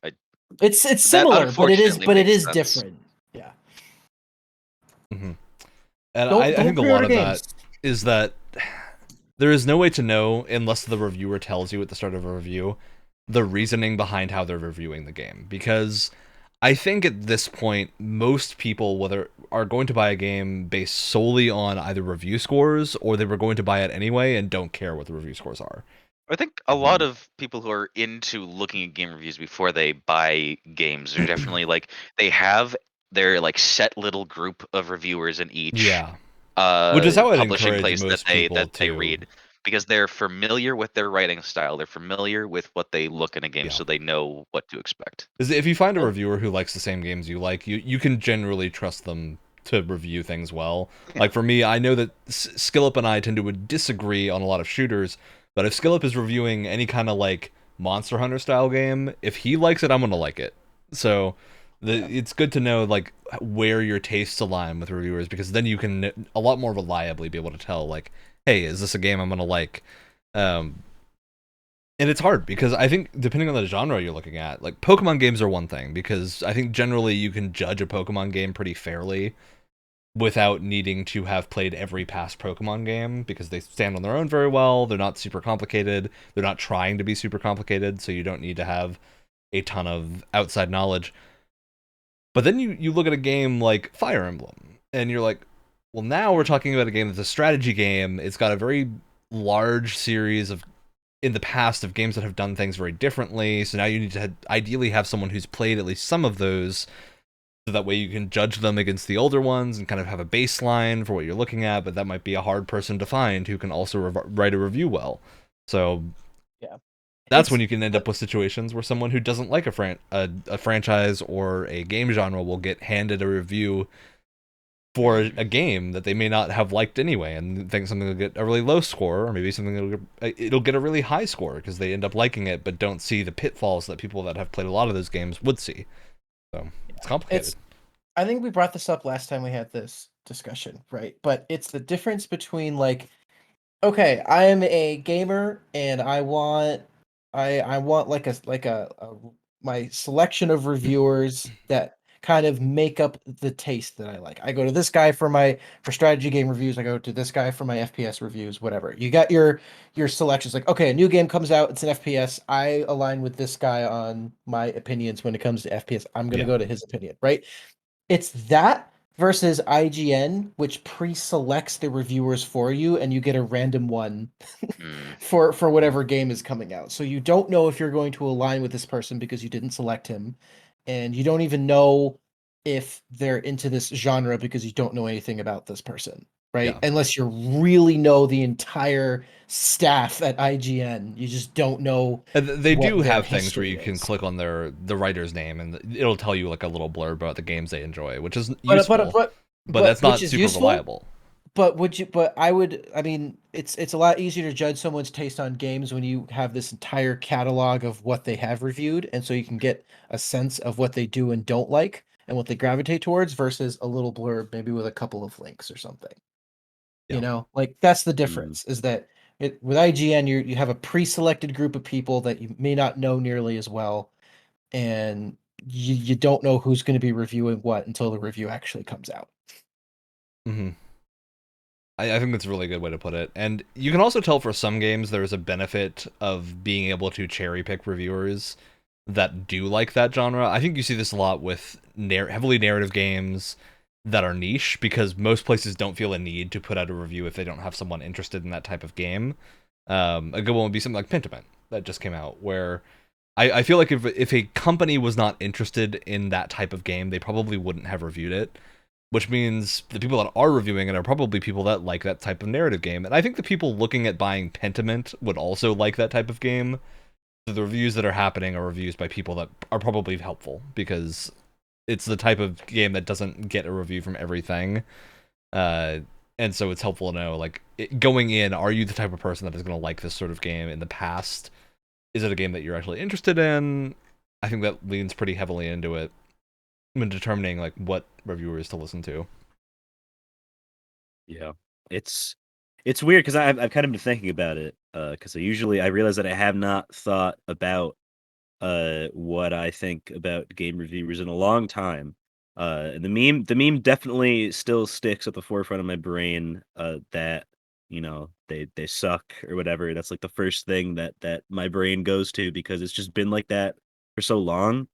It's similar, but it is different. Yeah. Mm-hmm. And I think a lot of that is that there is no way to know, unless the reviewer tells you at the start of a review, the reasoning behind how they're reviewing the game. Because I think at this point, most people are going to buy a game based solely on either review scores, or they were going to buy it anyway and don't care what the review scores are. I think a lot of people who are into looking at game reviews before they buy games are definitely they have their set little group of reviewers in each which is how I'd publishing place most that they read, because they're familiar with their writing style, they're familiar with what they look in a game, so they know what to expect. If you find a reviewer who likes the same games you like, you can generally trust them to review things well. Like for me, I know that Skillup and I tend to disagree on a lot of shooters. But if Skillup is reviewing any kind of Monster Hunter style game, if he likes it, I'm gonna like it. So it's good to know where your tastes align with reviewers, because then you can a lot more reliably be able to tell hey, is this a game I'm gonna like? And it's hard because I think depending on the genre you're looking at, Pokemon games are one thing, because I think generally you can judge a Pokemon game pretty fairly without needing to have played every past Pokemon game, because they stand on their own very well. They're not super complicated. They're not trying to be super complicated, so you don't need to have a ton of outside knowledge. But then you look at a game like Fire Emblem, and you're like, well, now we're talking about a game that's a strategy game. It's got a very large series in the past of games that have done things very differently, so now you need to ideally have someone who's played at least some of those, so that way you can judge them against the older ones and kind of have a baseline for what you're looking at, but that might be a hard person to find who can also write a review well. So that's when you can end up with situations where someone who doesn't like a franchise or a game genre will get handed a review for a game that they may not have liked anyway, and think something will get a really low score, or maybe something it'll get a really high score because they end up liking it but don't see the pitfalls that people that have played a lot of those games would see. So it's complicated. I think we brought this up last time we had this discussion, right? But it's the difference between okay, I am a gamer and I want my selection of reviewers that kind of make up the taste that I like. I go to this guy for strategy game reviews. I go to this guy for my FPS reviews, whatever. You got your selections. Okay, a new game comes out. It's an FPS. I align with this guy on my opinions when it comes to FPS. I'm going to go to his opinion, right? It's that versus IGN, which pre-selects the reviewers for you, and you get a random one for whatever game is coming out. So you don't know if you're going to align with this person because you didn't select him, and you don't even know if they're into this genre because you don't know anything about this person, right? Yeah. Unless you really know the entire staff at IGN, you just don't know. They do have things where you can click on the writer's name and it'll tell you a little blurb about the games they enjoy, which is useful, but that's not super reliable. But I would. I mean, it's a lot easier to judge someone's taste on games when you have this entire catalog of what they have reviewed, and so you can get a sense of what they do and don't like, and what they gravitate towards, versus a little blurb, maybe with a couple of links or something. Yeah. You know, like that's the difference. Is that with IGN, you have a pre-selected group of people that you may not know nearly as well, and you don't know who's going to be reviewing what until the review actually comes out. Mm-hmm. I think that's a really good way to put it. And you can also tell for some games there is a benefit of being able to cherry pick reviewers that do like that genre. I think you see this a lot with heavily narrative games that are niche, because most places don't feel a need to put out a review if they don't have someone interested in that type of game. A good one would be something like Pentiment that just came out, where I feel like if a company was not interested in that type of game, they probably wouldn't have reviewed it. Which means the people that are reviewing it are probably people that like that type of narrative game. And I think the people looking at buying Pentiment would also like that type of game. So the reviews that are happening are reviews by people that are probably helpful, because it's the type of game that doesn't get a review from everything. And so it's helpful to know, like, going in, are you the type of person that is going to like this sort of game in the past? Is it a game that you're actually interested in? I think that leans pretty heavily into it when determining like what reviewers to listen to. Yeah, it's weird because I've kind of been thinking about it, because I realize that I have not thought about what I think about game reviewers in a long time. And the meme definitely still sticks at the forefront of my brain, that they suck or whatever. That's like the first thing that my brain goes to, because it's just been like that for so long.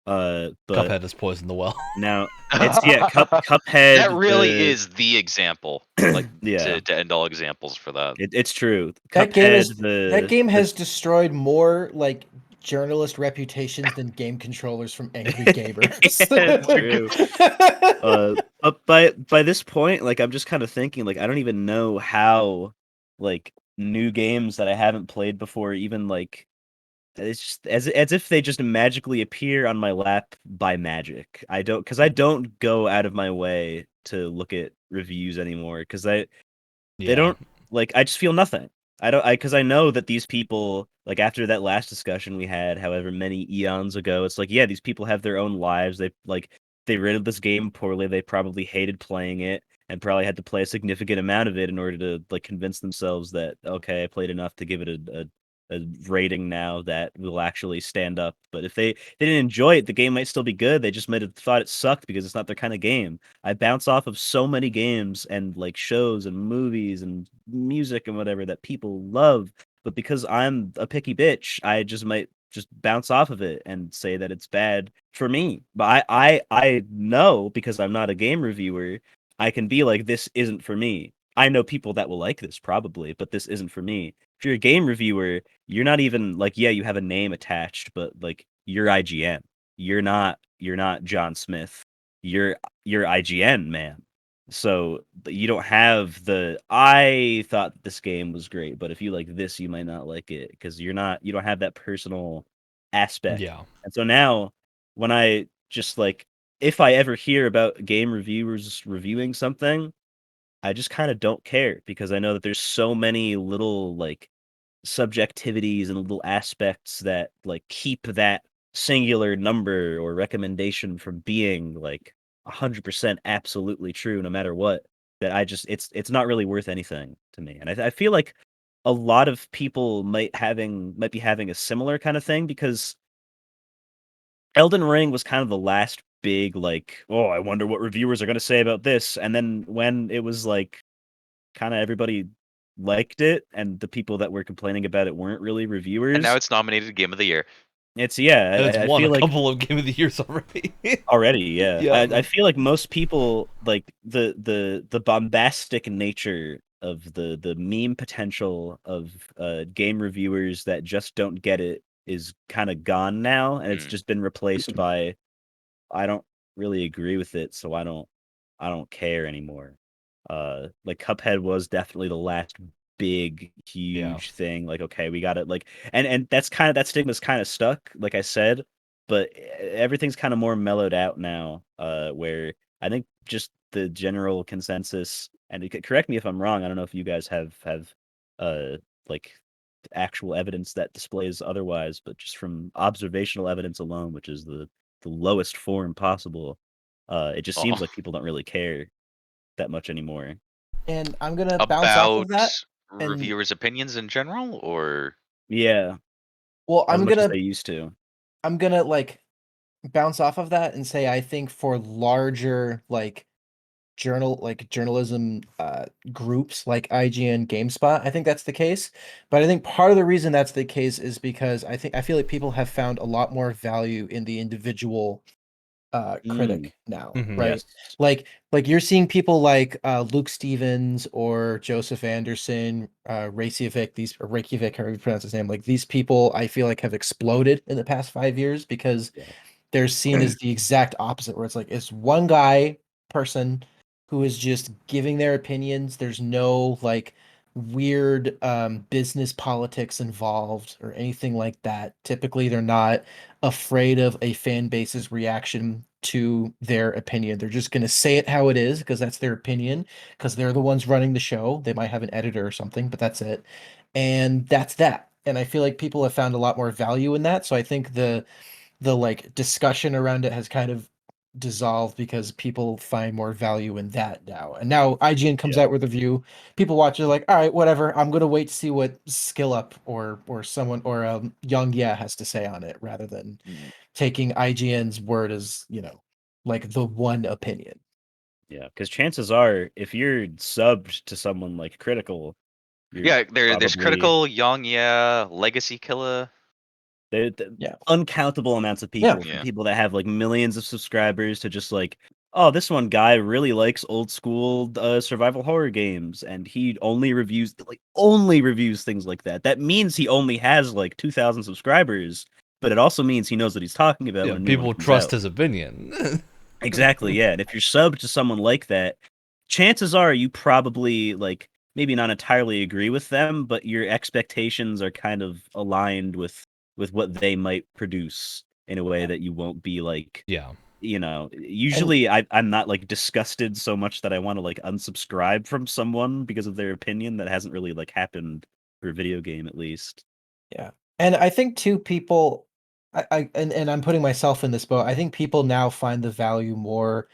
But Cuphead has poisoned the well. now it's Cuphead. That really is the example, like Yeah, to end all examples for that. it's true. That Cuphead, game has destroyed more like journalist reputations than game controllers from angry gamers. It's true. But by this point, like, I'm just kind of thinking, like, I don't even know how, like, new games that I haven't played before, even like, it's just as if they just magically appear on my lap by magic. I don't go out of my way to look at reviews anymore, because they don't, like, I just feel nothing. Because I know that these people, like, after that last discussion we had, however many eons ago, it's like, yeah, these people have their own lives. They rated this game poorly. They probably hated playing it, and probably had to play a significant amount of it in order to, like, convince themselves that, okay, I played enough to give it a rating now that will actually stand up. But if they didn't enjoy it, the game might still be good. They just might have thought it sucked because it's not their kind of game. I bounce off of so many games and, like, shows and movies and music and whatever that people love, but because I'm a picky bitch, I just might just bounce off of it and say that it's bad for me. But I know, because I'm not a game reviewer, I can be like, this isn't for me. I know people that will like this probably, but this isn't for me. If you're a game reviewer, you're not even like, yeah, you have a name attached, but, like, you're IGN. You're not John Smith. You're IGN, man. So you don't have the, I thought this game was great, but if you like this, you might not like it, because you don't have that personal aspect. Yeah. And so now, when I just, like, if I ever hear about game reviewers reviewing something, I just kind of don't care, because I know that there's so many little, like, subjectivities and little aspects that, like, keep that singular number or recommendation from being, like, 100% absolutely true no matter what, that it's not really worth anything to me. And I feel like a lot of people might be having a similar kind of thing, because Elden Ring was kind of the last big, like, oh, I wonder what reviewers are going to say about this. And then when it was like, kind of everybody liked it, and the people that were complaining about it weren't really reviewers. And now it's nominated Game of the Year. It's and it's I won feel a like couple of Game of the Years already. yeah. Yeah. I feel like most people, like, the bombastic nature of the meme potential of game reviewers that just don't get it is kind of gone now, and it's just been replaced by, I don't really agree with it, so I don't care anymore. Like, Cuphead was definitely the last big, huge thing. Like, okay, we got it. Like, and that's kind of, that stigma's kind of stuck, like I said, but everything's kind of more mellowed out now. Where I think just the general consensus and correct me if I'm wrong. I don't know if you guys have like actual evidence that displays otherwise, but just from observational evidence alone, which is the lowest form possible, it just seems like people don't really care that much anymore. And I'm gonna bounce off of that. Reviewers' opinions in general, or yeah, well, as much as they used to. I'm gonna like bounce off of that and say I think for larger like journalism groups like IGN, GameSpot, I think that's the case. But I think part of the reason that's the case is because I feel like people have found a lot more value in the individual critic now, right? Yes. Like you're seeing people like Luke Stevens or Joseph Anderson, Reykjavik, however you pronounce his name. Like these people, I feel like have exploded in the past 5 years because they're seen as the exact opposite, where it's like it's one person who is just giving their opinions. There's no like weird business politics involved or anything like that. Typically, they're not afraid of a fan base's reaction to their opinion. They're just going to say it how it is because that's their opinion, because they're the ones running the show. They might have an editor or something, but that's it. And that's that. And I feel like people have found a lot more value in that. So I think the like discussion around it has kind of dissolved because people find more value in that now. And now IGN comes out with a review. People watch it like, all right, whatever. I'm gonna wait to see what Skill Up or someone or Young Yeah has to say on it, rather than taking IGN's word as, you know, like the one opinion. Yeah, because chances are, if you're subbed to someone like Critical, there's Critical, Young Yeah, Legacy Killer. Uncountable amounts of people, from people that have like millions of subscribers to just like, oh, this one guy really likes old school survival horror games, and he only reviews things like that. That means he only has like 2,000 subscribers, but it also means he knows what he's talking about. Yeah, when people trust his opinion. Exactly, yeah. And if you're subbed to someone like that, chances are you probably like maybe not entirely agree with them, but your expectations are kind of aligned with what they might produce in a way that you won't be like, you know, usually I'm not like disgusted so much that I want to like unsubscribe from someone because of their opinion. That hasn't really like happened for a video game, at least. Yeah. And I think too, people, and I'm putting myself in this boat. I think people now find the value more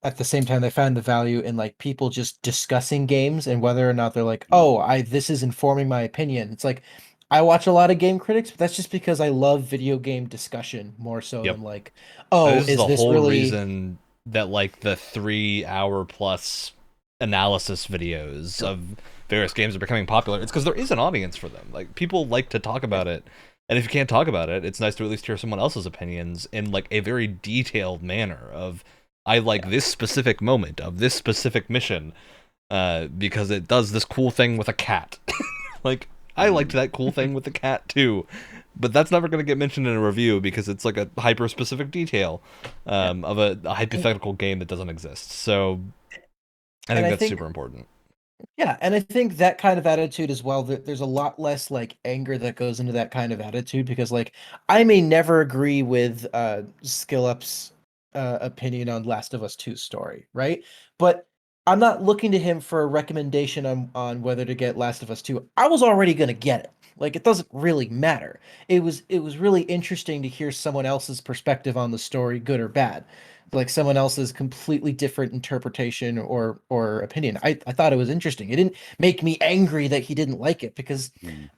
at the same time they find the value in like people just discussing games, and whether or not they're like, oh, this is informing my opinion. It's like I watch a lot of game critics, but that's just because I love video game discussion more so than like, oh, this is the whole reason that like the 3-hour plus analysis videos of various games are becoming popular. It's because there is an audience for them. Like people like to talk about it, and if you can't talk about it, it's nice to at least hear someone else's opinions in like a very detailed manner of, I like this specific moment of this specific mission because it does this cool thing with a cat. Like, I liked that cool thing with the cat too, but that's never going to get mentioned in a review because it's like a hyper-specific detail of a hypothetical game that doesn't exist. So I think that's super important. Yeah, and I think that kind of attitude as well, there's a lot less like anger that goes into that kind of attitude, because like I may never agree with Skill Up's opinion on Last of Us 2 story, right? But I'm not looking to him for a recommendation on whether to get Last of Us 2. I was already going to get it. Like it doesn't really matter. It was really interesting to hear someone else's perspective on the story, good or bad. Like someone else's completely different interpretation or opinion. I thought it was interesting. It didn't make me angry that he didn't like it, because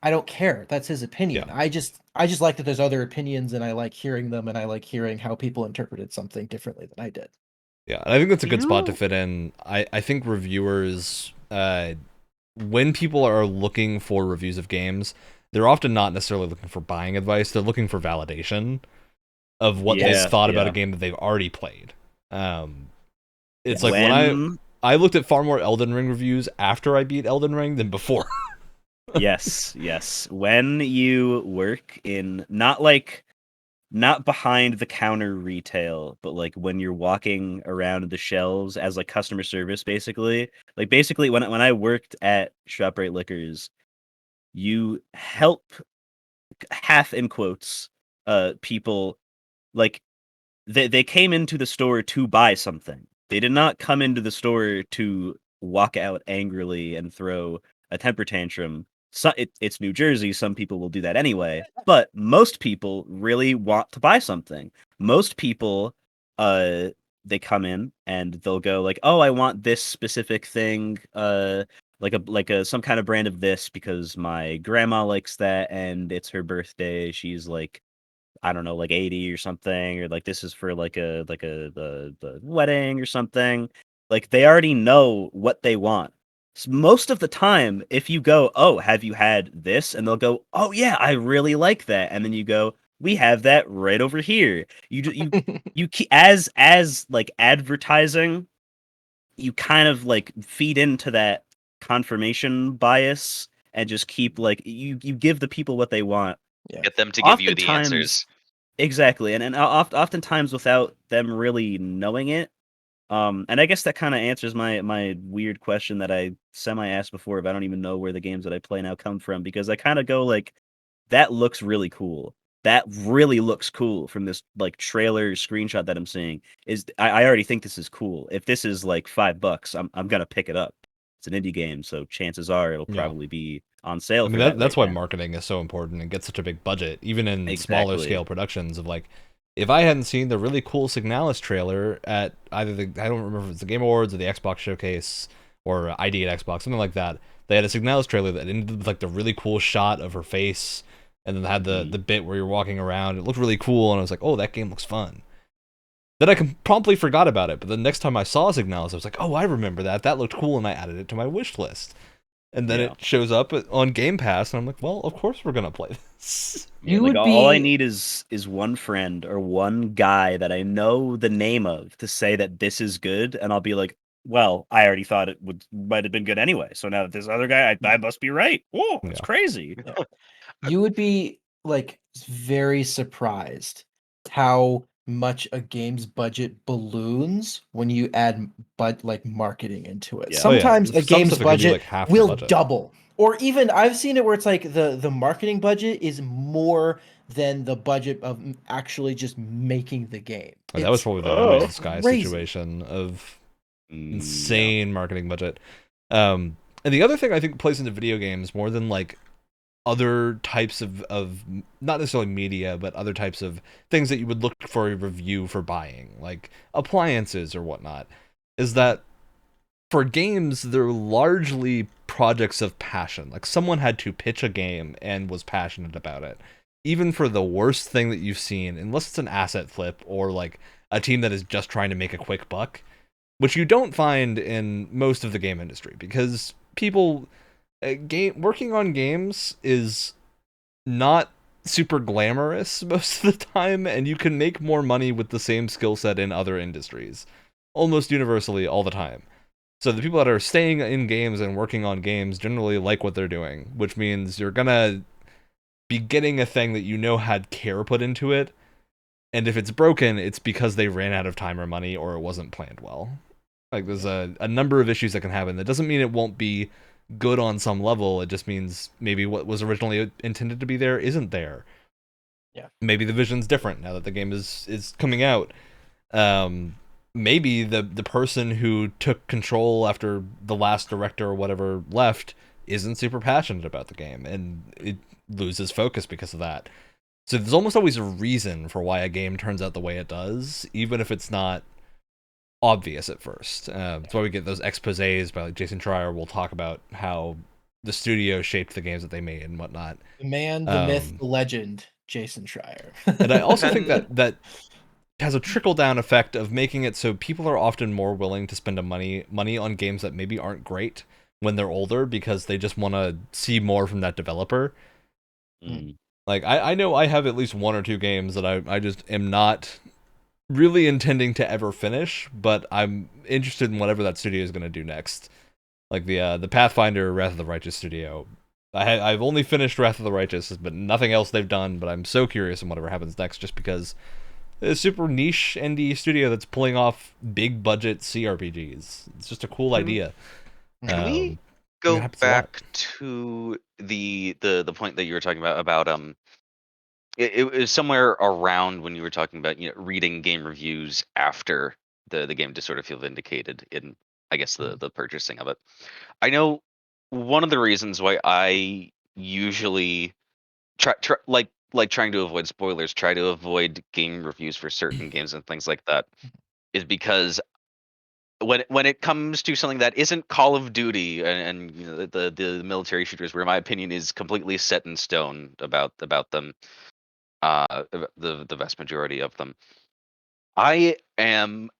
I don't care. That's his opinion. Yeah. I just like that there's other opinions, and I like hearing them, and I like hearing how people interpreted something differently than I did. Yeah, and I think that's a good spot to fit in. I think reviewers, when people are looking for reviews of games, they're often not necessarily looking for buying advice. They're looking for validation of what they've thought about a game that they've already played. It's like when I looked at far more Elden Ring reviews after I beat Elden Ring than before. Yes. When you work in not behind the counter retail, but like when you're walking around the shelves as like customer service, basically. Like basically when I worked at ShopRite Liquors, you help, half in quotes, people. Like they came into the store to buy something. They did not come into the store to walk out angrily and throw a temper tantrum. So it's New Jersey. Some people will do that anyway, but most people really want to buy something. Most people, they come in and they'll go like, "Oh, I want this specific thing, like a some kind of brand of this because my grandma likes that and it's her birthday. She's like, I don't know, like 80 or something, or like this is for like the wedding or something." Like they already know what they want. Most of the time, if you go, "Oh, have you had this?" and they'll go, "Oh yeah, I really like that," and then you go, "We have that right over here." As like advertising, you kind of like feed into that confirmation bias and just keep like you give the people what they want. Yeah. Get them to give you the Oftentimes, answers. exactly, and oftentimes without them really knowing it. And I guess that kind of answers my weird question that I semi asked before, but I don't even know where the games that I play now come from, because I kind of go like, that looks really cool. That really looks cool from this like trailer screenshot that I'm seeing. I already think this is cool. If this is like $5, I'm gonna pick it up. It's an indie game, so chances are it'll Yeah. probably be on sale I for mean, that that's right why now. marketing is so important and gets such a big budget, even in smaller Exactly. scale productions. Of like, if I hadn't seen the really cool Signalis trailer at either I don't remember if it's the Game Awards or the Xbox Showcase or ID at Xbox, something like that. They had a Signalis trailer that ended with like the really cool shot of her face, and then they had the bit where you're walking around. It looked really cool, and I was like, oh, that game looks fun. Then I promptly forgot about it, but the next time I saw Signalis, I was like, oh, I remember that. That looked cool, and I added it to my wish list. And then Yeah. it shows up on Game Pass, and I'm like, well, of course we're gonna play this. Yeah, You like would all I be need is one friend or one guy that I know the name of to say that this is good, and I'll be like, well, I already thought it might have been good anyway. So now that this other guy, I must be right. Whoa, it's Yeah. crazy. you would be like very surprised how much a game's budget balloons when you add like marketing into it. Yeah. Oh, yeah. Sometimes a Some game's stuff it could be, budget like, half the will budget. double. Or even I've seen it where it's like the marketing budget is more than the budget of actually just making the game. And that was It's probably the No Man's Sky crazy. situation of Yeah. insane marketing budget. And the other thing I think plays into video games more than like other types of not necessarily media, but other types of things that you would look for a review for buying, like appliances or whatnot, is that for games, they're largely projects of passion. Like someone had to pitch a game and was passionate about it. Even for the worst thing that you've seen, unless it's an asset flip or like a team that is just trying to make a quick buck, which you don't find in most of the game industry, because people working on games is not super glamorous most of the time, and you can make more money with the same skill set in other industries almost universally all the time. So the people that are staying in games and working on games generally like what they're doing, which means you're gonna be getting a thing that you know had care put into it, and if it's broken, it's because they ran out of time or money or it wasn't planned well. Like there's a number of issues that can happen. That doesn't mean it won't be good on some level. It just means maybe what was originally intended to be there isn't there. Yeah. Maybe the vision's different now that the game is coming out. Maybe the person who took control after the last director or whatever left isn't super passionate about the game, and it loses focus because of that. So there's almost always a reason for why a game turns out the way it does, even if it's not obvious at first. That's why we get those exposés by like Jason Schreier. Will talk about how the studio shaped the games that they made and whatnot. The man, the myth, the legend, Jason Schreier. And I also think that has a trickle-down effect of making it so people are often more willing to spend money on games that maybe aren't great when they're older, because they just want to see more from that developer. Like, I know I have at least one or two games that I just am not really intending to ever finish, but I'm interested in whatever that studio is going to do next. Like the Pathfinder Wrath of the Righteous studio. I've only finished Wrath of the Righteous, but nothing else they've done, but I'm so curious in whatever happens next, just because it's a super niche indie studio that's pulling off big budget CRPGs. It's just a cool idea. Can we go back to the point that you were talking about it was somewhere around when you were talking about reading game reviews after the game to sort of feel vindicated in I guess the purchasing of it. I know one of the reasons why I usually try like trying to avoid spoilers, try to avoid game reviews for certain games and things like that, is because when it comes to something that isn't Call of Duty and you know, the military shooters, where my opinion is completely set in stone about them, the vast majority of them, I am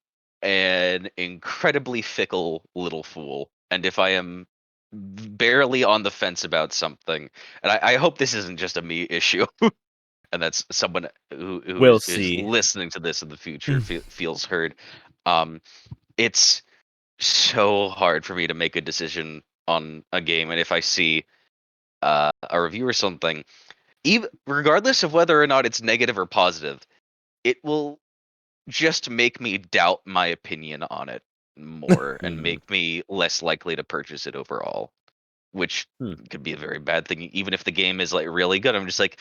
an incredibly fickle little fool, and if I am barely on the fence about something, and I hope this isn't just a me issue, and that's someone who We'll is see. listening to this in the future feels heard. It's so hard for me to make a decision on a game, and if I see a review or something, even regardless of whether or not it's negative or positive, it will just make me doubt my opinion on it more and make me less likely to purchase it overall, which could be a very bad thing. Even if the game is like really good, I'm just like,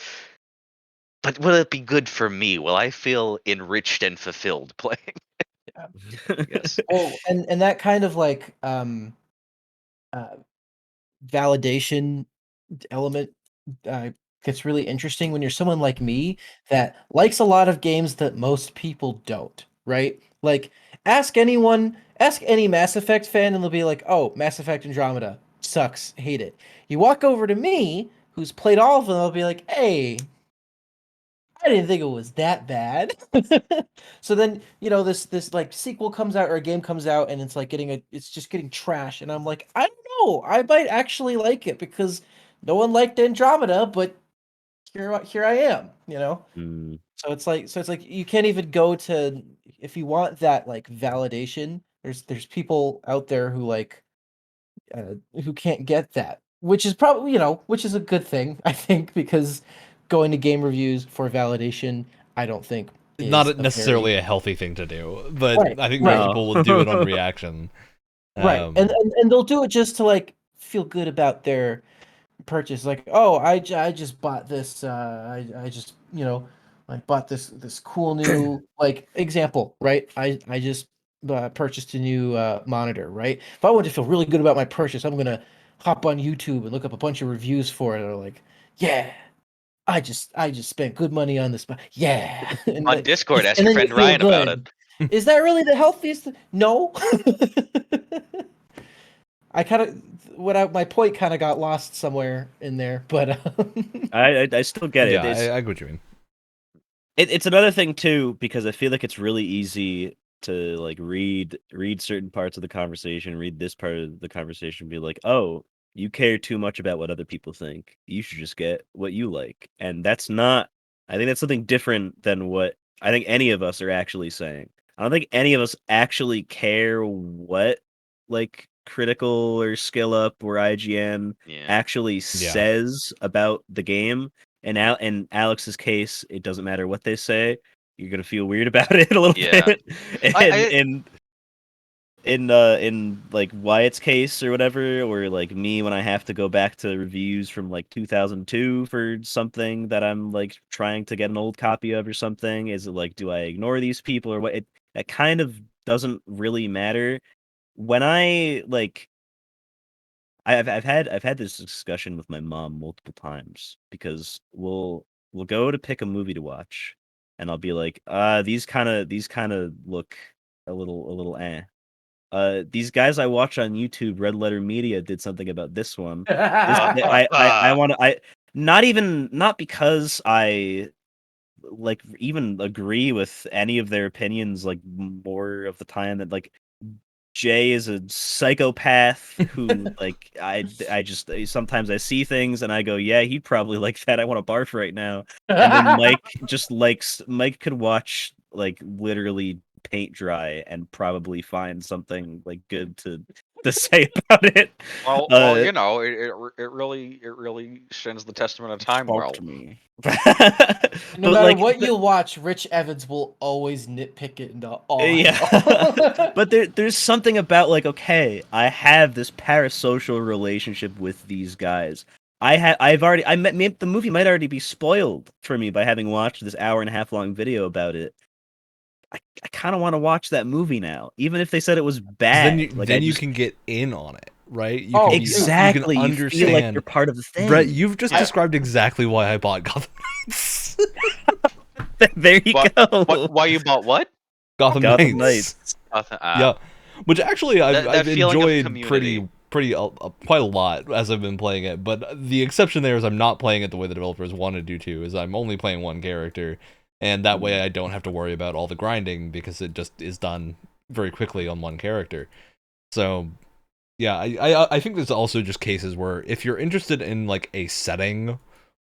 but will it be good for me? Will I feel enriched and fulfilled playing? Yes. Oh, and that kind of like validation element gets really interesting when you're someone like me that likes a lot of games that most people don't, right? Like, ask any Mass Effect fan, and they'll be like, "Oh, Mass Effect Andromeda sucks, hate it." You walk over to me, who's played all of them, I'll be like, "Hey, I didn't think it was that bad." So then, this like sequel comes out or a game comes out and it's like it's just getting trash. And I'm like, I don't know. I might actually like it because no one liked Andromeda, but here I am, you know? So it's like you can't even go to if you want that like validation, there's people out there who can't get that, which is probably, which is a good thing, I think, because going to game reviews for validation, I don't think is not a very necessarily a healthy thing to do, but right, I think most right, people will do it on reaction. right, and they'll do it just to like feel good about their purchase. Like, oh, I just bought this. I just like bought this cool new like example, right? I just purchased a new monitor, right? If I want to feel really good about my purchase, I'm gonna hop on YouTube and look up a bunch of reviews for it. Or like, yeah, I just spent good money on this. Yeah, and On Discord, ask and your then you friend feel Ryan about good. it. Is that really the healthiest? No. I kind of my point kind of got lost somewhere in there, but I still get it. Yeah, I get what you mean. It's another thing too, because I feel like it's really easy to like read certain parts of the conversation, read this part of the conversation, and be like, oh, you care too much about what other people think. You should just get what you like. And that's not, I think that's something different than what I think any of us are actually saying. I don't think any of us actually care what like Critical or Skill Up or IGN actually says about the game. In Alex's case, it doesn't matter what they say. You're gonna feel weird about it a little bit. And in like Wyatt's case or whatever, or like me when I have to go back to reviews from like 2002 for something that I'm like trying to get an old copy of or something, is it like, do I ignore these people or what? That kind of doesn't really matter. When I like I've had this discussion with my mom multiple times because we'll go to pick a movie to watch, and I'll be like, these kind of look a little eh. These guys I watch on YouTube, Red Letter Media, did something about this one. I want to not because I like even agree with any of their opinions like more of the time, that like Jay is a psychopath who like I just sometimes I see things and I go, yeah, he'd probably like that. I want to barf right now. And then Mike could watch like literally paint dry and probably find something like good to say about it. Well, it really stands the testament of time. Sparked Well, me. no matter what you watch, Rich Evans will always nitpick it into all. Yeah, but there's something about like, okay, I have this parasocial relationship with these guys. The movie might already be spoiled for me by having watched this hour and a half long video about it. I kind of want to watch that movie now, even if they said it was bad. Then you can get in on it, right? You Oh, can exactly. You can You understand. feel like you're part of the thing. Brett, you've just described exactly why I bought Gotham Knights. There you go. Why you bought what? Gotham Knights. Yeah, which actually I've enjoyed community. pretty quite a lot as I've been playing it. But the exception there is I'm not playing it the way the developers wanted to do. Is I'm only playing one character, and that way I don't have to worry about all the grinding because it just is done very quickly on one character. So yeah, I think there's also just cases where if you're interested in like a setting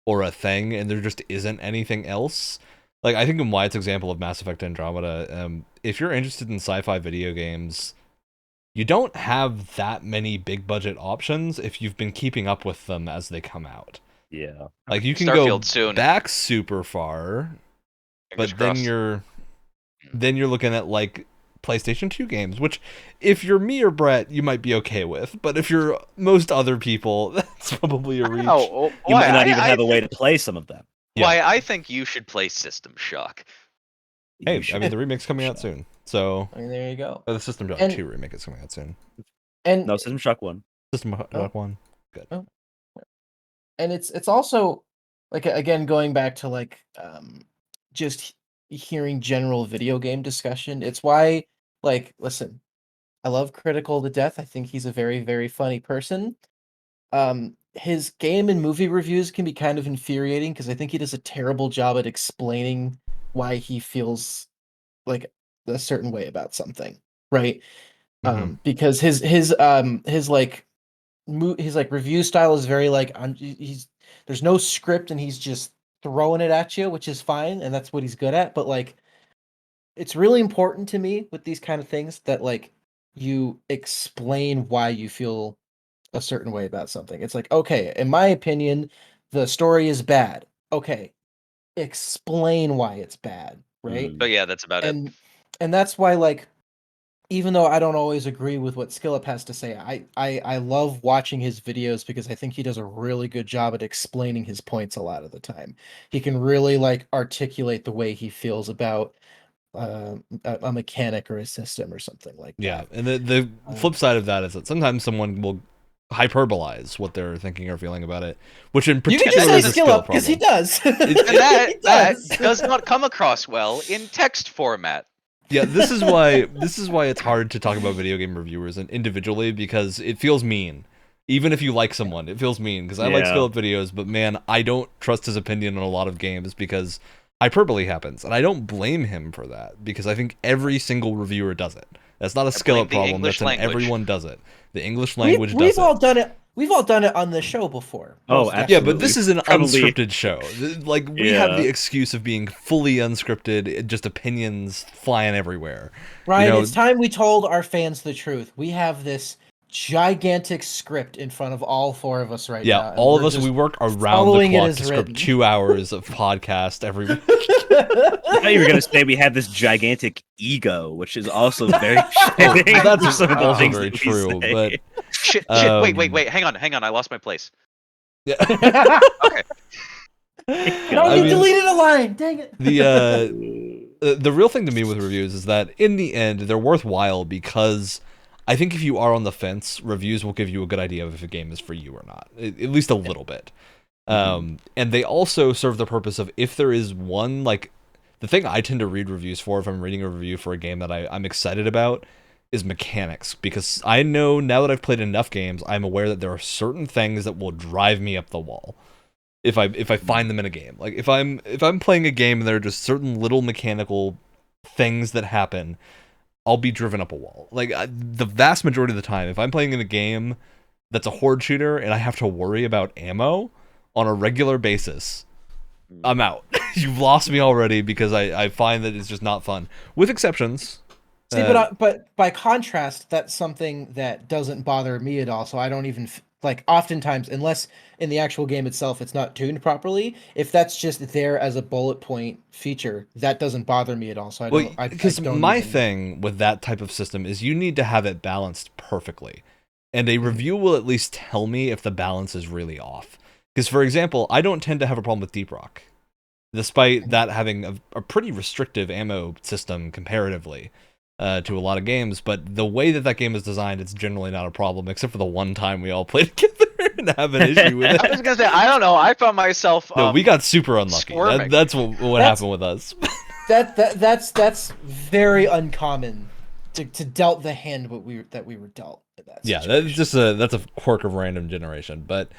or a thing and there just isn't anything else, like I think in Wyatt's example of Mass Effect Andromeda, if you're interested in sci-fi video games, you don't have that many big budget options if you've been keeping up with them as they come out. Yeah, like you can Starfield go soon. back super far, but then you're looking at like PlayStation 2 games, which if you're me or Brett, you might be okay with, but if you're most other people, that's probably a reach. You might not even have a way to play some of them. Why I think you should play System Shock. Hey, I mean the remake's coming out soon, so I mean, there you go. The System Shock 2 remake is coming out soon. And no, System Shock 1. System Shock 1. Good. Oh. And it's also like, again, going back to like just hearing general video game discussion. It's why, like, listen, I love Critical to death. I think he's a very, very funny person. His game and movie reviews can be kind of infuriating because I think he does a terrible job at explaining why he feels like a certain way about something, right? Because his review style is very like there's no script and he's just throwing it at you, which is fine, and that's what he's good at. But like, it's really important to me with these kind of things that like you explain why you feel a certain way about something. It's like, okay, in my opinion, the story is bad. Okay, explain why it's bad, right? But yeah, that's about it. And that's why, like, even though I don't always agree with what Skillup has to say, I love watching his videos because I think he does a really good job at explaining his points a lot of the time. He can really like articulate the way he feels about a mechanic or a system or something like that. Yeah, and the flip side of that is that sometimes someone will hyperbolize what they're thinking or feeling about it, which in particular is a skill problem. Because he does. And that does not come across well in text format. Yeah, this is why it's hard to talk about video game reviewers and individually because it feels mean. Even if you like someone, it feels mean because I like Skillup videos, but man, I don't trust his opinion on a lot of games because hyperbole happens, and I don't blame him for that because I think every single reviewer does it. That's not a Skillup problem. That's everyone does it. The English language does it. We've all done it. We've all done it on the show before. Oh, absolutely. Yeah, but this is an unscripted show. Like, we have the excuse of being fully unscripted, just opinions flying everywhere. Ryan, it's time we told our fans the truth. We have this gigantic script in front of all four of us right now. Yeah, all of us, we work around the clock to script 2 hours of podcast every week. I thought you were going to say we have this gigantic ego, which is also very that's some of the things very true, but... Shit, wait, hang on, I lost my place. Yeah. Okay. No, you deleted a line, dang it. The real thing to me with reviews is that in the end, they're worthwhile because I think if you are on the fence, reviews will give you a good idea of if a game is for you or not, at least a little bit. And they also serve the purpose of if there is one, like, the thing I tend to read reviews for if I'm reading a review for a game that I'm excited about is mechanics, because I know now that I've played enough games, I'm aware that there are certain things that will drive me up the wall if I find them in a game. Like if I'm playing a game and there are just certain little mechanical things that happen, I'll be driven up a wall. Like the vast majority of the time, if I'm playing in a game that's a horde shooter and I have to worry about ammo on a regular basis, I'm out. You've lost me already because I find that it's just not fun. With exceptions. See, but by contrast, that's something that doesn't bother me at all. So I don't even like oftentimes, unless in the actual game itself it's not tuned properly. If that's just there as a bullet point feature, that doesn't bother me at all. So I don't. Because my thing with that type of system is you need to have it balanced perfectly, and a review will at least tell me if the balance is really off. Because for example, I don't tend to have a problem with Deep Rock. despite that having a pretty restrictive ammo system comparatively to a lot of games. But the way that game is designed, it's generally not a problem, except for the one time we all played together and have an issue with it. I was gonna say, I don't know. I found myself. No, we got super unlucky. That's what happened with us. That's very uncommon to dealt the hand that we were dealt. Yeah, that's a quirk of random generation. But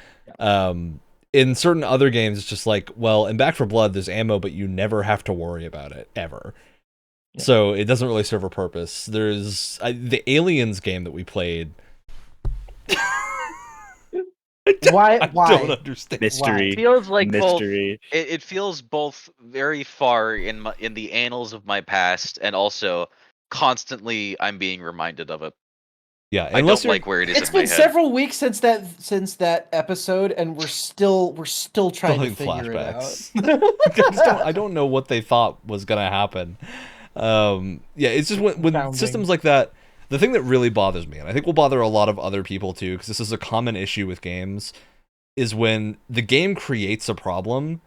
in certain other games, it's just like, well, in Back 4 Blood, there's ammo, but you never have to worry about it ever. Yeah. So it doesn't really serve a purpose. There's the Aliens game that we played. Why? I don't understand. Mystery. It feels like mystery. It feels both very far in the annals of my past, and also constantly I'm being reminded of it. Yeah, I don't like where it is. It's been several weeks since that episode, and we're still trying to figure flashbacks. It out. I don't know what they thought was gonna happen. It's just when systems like that. The thing that really bothers me, and I think will bother a lot of other people too, because this is a common issue with games, is when the game creates a problem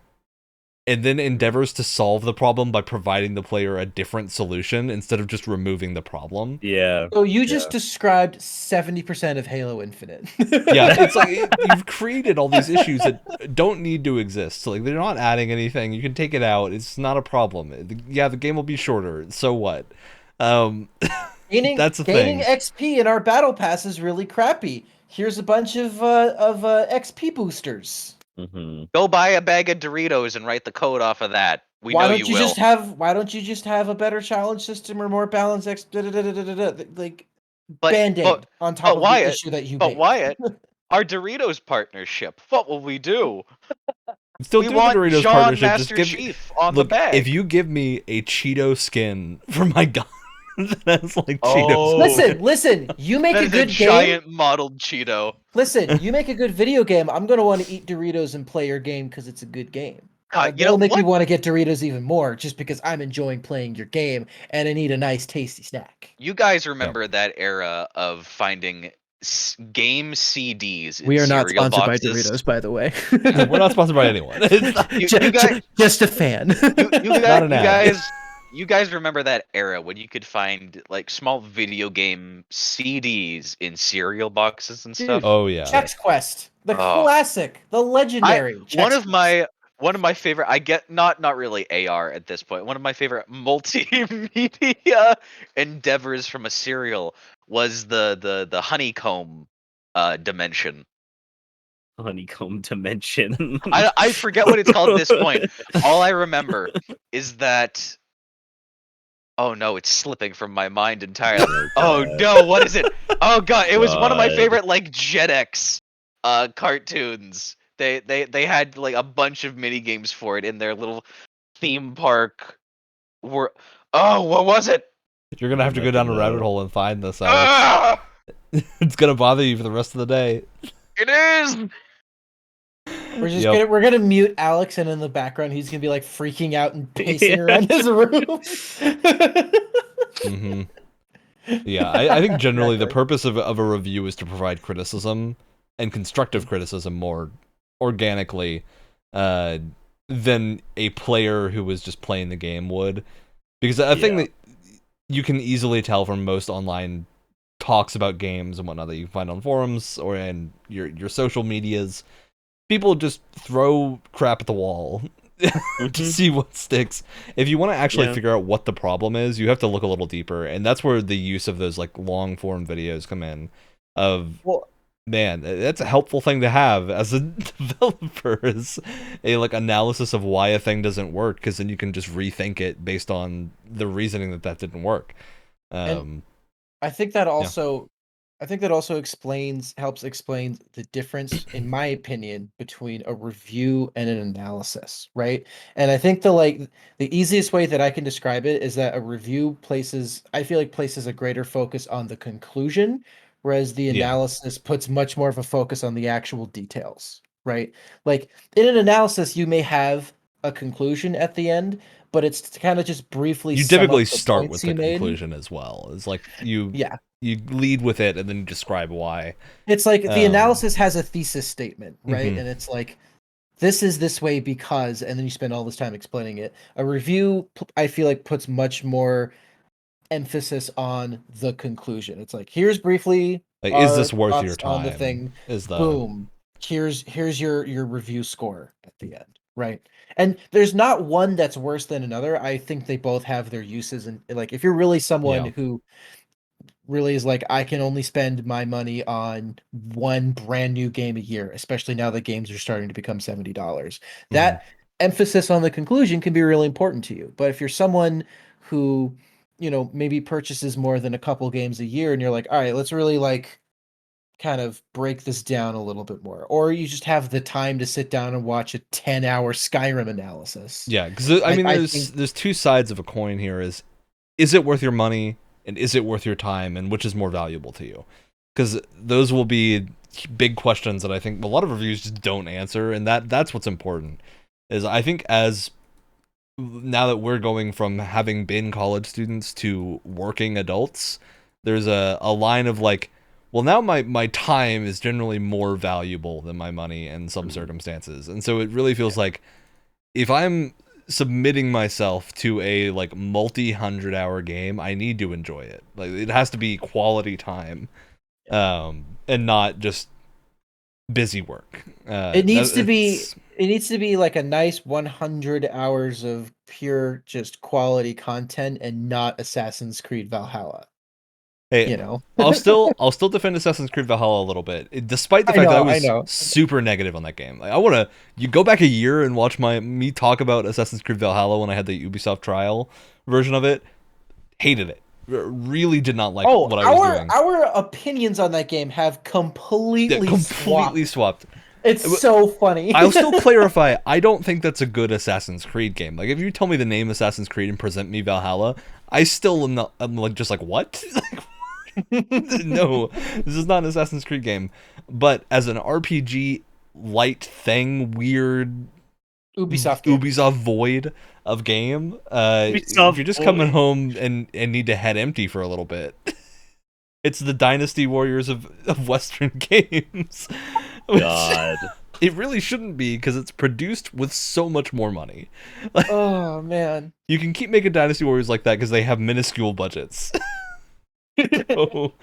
and then endeavors to solve the problem by providing the player a different solution instead of just removing the problem. Yeah. So you just described 70% of Halo Infinite. Yeah, it's like you've created all these issues that don't need to exist. So, like, they're not adding anything. You can take it out. It's not a problem. Yeah, the game will be shorter. So what? Gaining XP in our battle pass is really crappy. Here's a bunch of XP boosters. Mm-hmm. Go buy a bag of Doritos and write the code off of that. Why don't you just have a better challenge system or more balanced like Band-Aid on top of the issue that you made. But Wyatt, our Doritos partnership, what will we do? We want Doritos John partnership. Master Chief on the bag. If you give me a Cheeto skin for my gun, that's like Cheetos. Listen. You make a good game. Giant modeled Cheeto. Listen, you make a good video game. I'm gonna want to eat Doritos and play your game because it's a good game. It'll make me want to get Doritos even more, just because I'm enjoying playing your game and I need a nice, tasty snack. You guys remember that era of finding game CDs in We are not cereal sponsored boxes? by Doritos, by the way. We're not sponsored by anyone. Just a fan. You guys remember that era when you could find like small video game CDs in cereal boxes and stuff? Oh yeah. Chex Quest, the classic, the legendary. One of my favorite. I get not really AR at this point. One of my favorite multimedia endeavors from a cereal was the honeycomb dimension. Honeycomb dimension. I forget what it's called at this point. All I remember is that. Oh no, it's slipping from my mind entirely. Oh no, what is it? Oh god, it was one of my favorite like JetX cartoons. They had like a bunch of mini games for it in their little theme park. What was it? You're gonna have to go down a rabbit hole and find this out. It's gonna bother you for the rest of the day. It is. We're gonna mute Alex, and in the background he's gonna be like freaking out and pacing around his room. Mm-hmm. Yeah, I think generally the purpose of a review is to provide criticism and constructive criticism more organically than a player who was just playing the game would, because I think that you can easily tell from most online talks about games and whatnot that you can find on forums or in your social medias. People just throw crap at the wall to see what sticks. If you want to actually figure out what the problem is, you have to look a little deeper, and that's where the use of those like long form videos come in. Man, that's a helpful thing to have as a developer, is a like analysis of why a thing doesn't work, because then you can just rethink it based on the reasoning that didn't work. I think that also helps explain the difference, in my opinion, between a review and an analysis, right? And I think the easiest way that I can describe it is that a review places a greater focus on the conclusion, whereas the analysis puts much more of a focus on the actual details, right? Like in an analysis, you may have a conclusion at the end, but it's to kind of just briefly. You typically start with the conclusion as well. It's like you lead with it and then you describe why. It's like the analysis has a thesis statement, right? Mm-hmm. And it's like this is this way because, and then you spend all this time explaining it. A review, I feel like, puts much more emphasis on the conclusion. It's like, here's briefly, like, is this worth your time on the thing? Boom. Here's your review score at the end, right? And there's not one that's worse than another. I think they both have their uses, and like, if you're really someone who really is like, I can only spend my money on one brand new game a year, especially now that games are starting to become $70. That emphasis on the conclusion can be really important to you. But if you're someone who, maybe purchases more than a couple games a year, and you're like, all right, let's really like kind of break this down a little bit more, or you just have the time to sit down and watch a 10-hour Skyrim analysis. Yeah, because there's two sides of a coin here. Is it worth your money? And is it worth your time, and which is more valuable to you? Because those will be big questions that I think a lot of reviews just don't answer, and that's what's important. Is I think as now that we're going from having been college students to working adults, there's a line of like, well, now my time is generally more valuable than my money in some circumstances, and so it really feels like if I'm submitting myself to a like multi-100-hour game, I need to enjoy it. Like, it has to be quality time, and not just busy work. It needs to be like a nice 100 hours of pure just quality content, and not Assassin's Creed Valhalla. Hey, I'll still defend Assassin's Creed Valhalla a little bit, despite the fact that I was super negative on that game. Like, you go back a year and watch me talk about Assassin's Creed Valhalla when I had the Ubisoft trial version of it. Hated it. Really did not like what I was doing. Our opinions on that game have completely swapped. It's so funny. I'll still clarify, I don't think that's a good Assassin's Creed game. Like, if you tell me the name Assassin's Creed and present me Valhalla, I still am not, I'm like, just like, what? No, this is not an Assassin's Creed game. But as an RPG light thing, weird Ubisoft void of game, if you're just coming home and need to head empty for a little bit, it's the Dynasty Warriors of Western games. God. It really shouldn't be, because it's produced with so much more money. Oh, man. You can keep making Dynasty Warriors like that because they have minuscule budgets. So,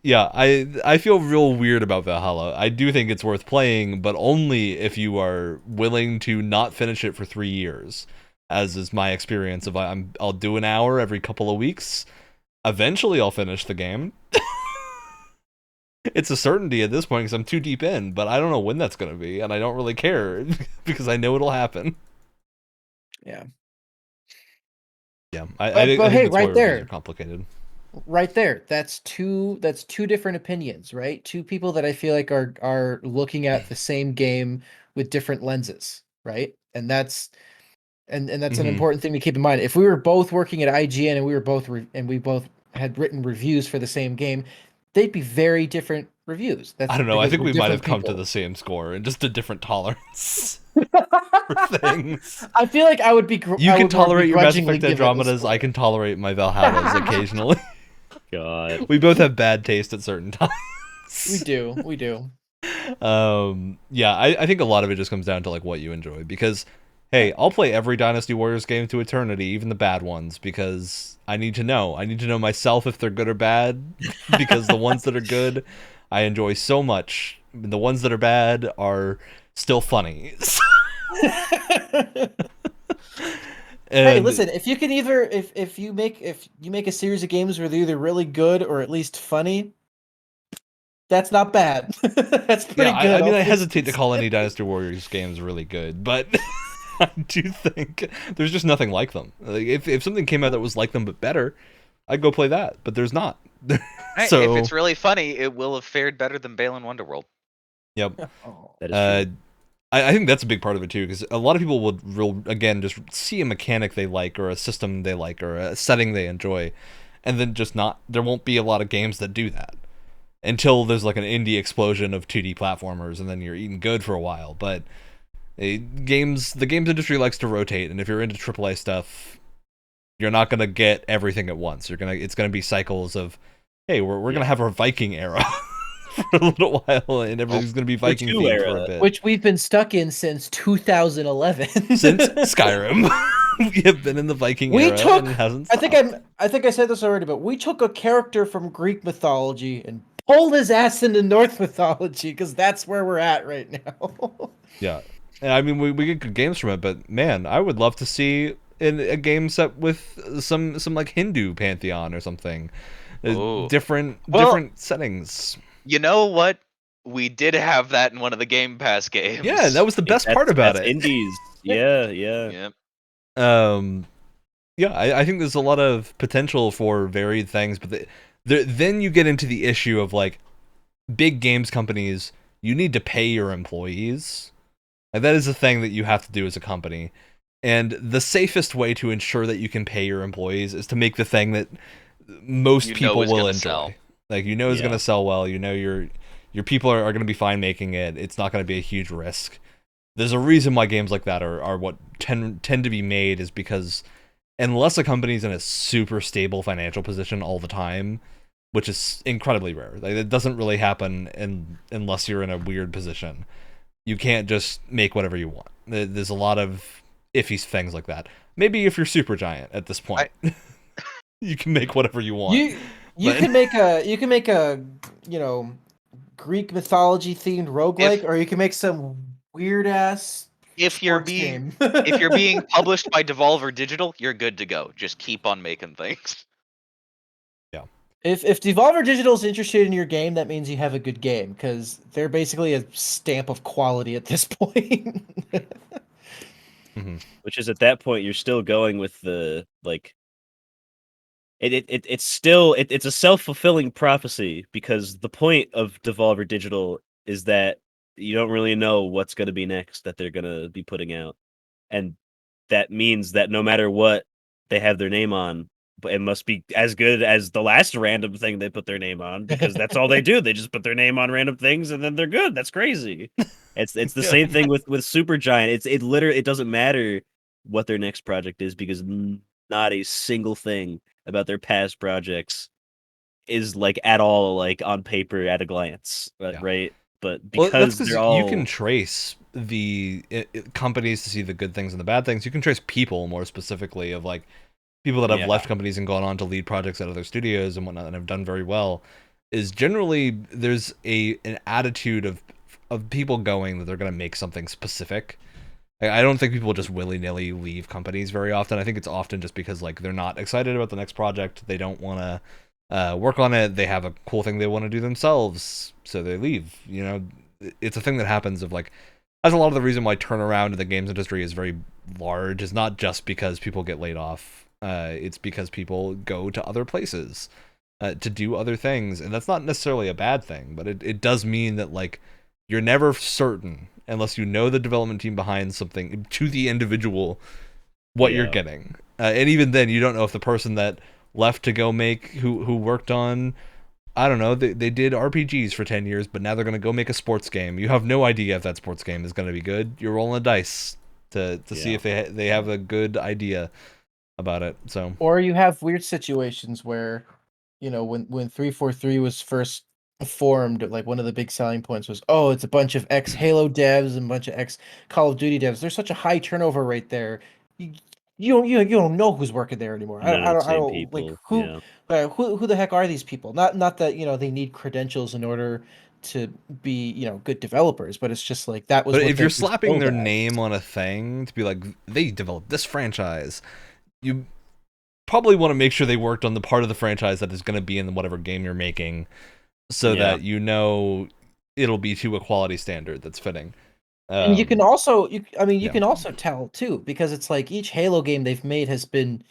yeah, I feel real weird about Valhalla. I do think it's worth playing, but only if you are willing to not finish it for 3 years, as is my experience. I'll do an hour every couple of weeks. Eventually, I'll finish the game. It's a certainty at this point because I'm too deep in, but I don't know when that's going to be, and I don't really care because I know it'll happen. Yeah. Yeah, I think hey, right there, complicated. Right there, that's two different opinions, right? Two people that I feel like are looking at the same game with different lenses, right? And that's an important thing to keep in mind. If we were both working at IGN and we both had written reviews for the same game, they'd be very different reviews. I don't know. I think we might have come to the same score and just a different tolerance for things. I feel like I would be. You can tolerate your Mass Effect Andromedas. I can tolerate my Valhallas occasionally. God, we both have bad taste at certain times. We do. Yeah, I think a lot of it just comes down to like what you enjoy. Because, hey, I'll play every Dynasty Warriors game to eternity, even the bad ones, because I need to know. I need to know myself if they're good or bad. Because the ones that are good, I enjoy so much. The ones that are bad are still funny. Hey, listen, if you can if you make a series of games where they're either really good or at least funny, that's not bad. That's pretty good. I mean, I hesitate to call any Dynasty Warriors games really good, but I do think there's just nothing like them. Like, if something came out that was like them but better, I'd go play that, but there's not. So, if it's really funny, it will have fared better than Balan Wonderworld. Yep. Oh, that is true. I think that's a big part of it too, because a lot of people would again just see a mechanic they like, or a system they like, or a setting they enjoy, and then just not. There won't be a lot of games that do that until there's like an indie explosion of 2D platformers, and then you're eating good for a while. But the games industry likes to rotate, and if you're into AAA stuff, you're not gonna get everything at once. It's gonna be cycles of, hey, we're gonna have our Viking era. for a little while, and everything's going to be Viking themed for a bit. Which we've been stuck in since 2011. Since Skyrim. We have been in the Viking era, and it hasn't stopped. I think I said this already, but we took a character from Greek mythology and pulled his ass into Norse mythology, because that's where we're at right now. Yeah. And I mean, we get good games from it, but man, I would love to see in a game set with some like Hindu pantheon or something. Different settings. You know what? We did have that in one of the Game Pass games. Yeah, that was the best part about it. Indies. Yeah. I think there's a lot of potential for varied things, but then you get into the issue of like big games companies. You need to pay your employees. And that is a thing that you have to do as a company. And the safest way to ensure that you can pay your employees is to make the thing that most people will enjoy. Sell. Like, you know it's going to sell well. You know your people are going to be fine making it. It's not going to be a huge risk. There's a reason why games like that are what tend to be made, is because unless a company's in a super stable financial position all the time, which is incredibly rare. Like, it doesn't really happen unless you're in a weird position. You can't just make whatever you want. There's a lot of iffy things like that. Maybe if you're Supergiant at this point, you can make whatever you want. You can make a Greek mythology themed roguelike, or you can make some weird ass. If you're being published by Devolver Digital, you're good to go. Just keep on making things. Yeah. If Devolver Digital is interested in your game, that means you have a good game, because they're basically a stamp of quality at this point. Which is, at that point, you're still going with the like. It's a self-fulfilling prophecy, because the point of Devolver Digital is that you don't really know what's going to be next that they're going to be putting out, and that means that no matter what they have their name on, it must be as good as the last random thing they put their name on, because that's all they do. They just put their name on random things and then they're good. That's crazy. It's the same thing with Supergiant. It literally doesn't matter what their next project is, because not a single thing about their past projects is like at all like on paper at a glance, right? But because they're all, you can trace the companies to see the good things and the bad things. You can trace people more specifically, of like people that have left companies and gone on to lead projects at other studios and whatnot, and have done very well. Is generally there's an attitude of people going that they're going to make something specific. I don't think people just willy-nilly leave companies very often. I think it's often just because like they're not excited about the next project. They don't want to work on it. They have a cool thing they want to do themselves, so they leave. You know, it's a thing that happens. Of like, that's a lot of the reason why turnaround in the games industry is very large. Is not just because people get laid off. It's because people go to other places to do other things, and that's not necessarily a bad thing. But it does mean that like you're never certain, unless you know the development team behind something to the individual, what you're getting. And even then, you don't know if the person that left to go make, who worked on, I don't know, they did RPGs for 10 years, but now they're going to go make a sports game. You have no idea if that sports game is going to be good. You're rolling the dice to see if they have a good idea about it. So, or you have weird situations where, you know, when 343 was first formed, like one of the big selling points was, it's a bunch of ex Halo devs and a bunch of ex Call of Duty devs. There's such a high turnover rate there. You don't know who's working there anymore. I don't people. Like who the heck are these people? Not that, you know, they need credentials in order to be, you know, good developers, but it's just like that was. But if you're slapping their name on a thing to be like, they developed this franchise, you probably want to make sure they worked on the part of the franchise that is going to be in whatever game you're making, so that you know it'll be to a quality standard that's fitting. And you can also, can also tell too, because it's like each Halo game they've made has been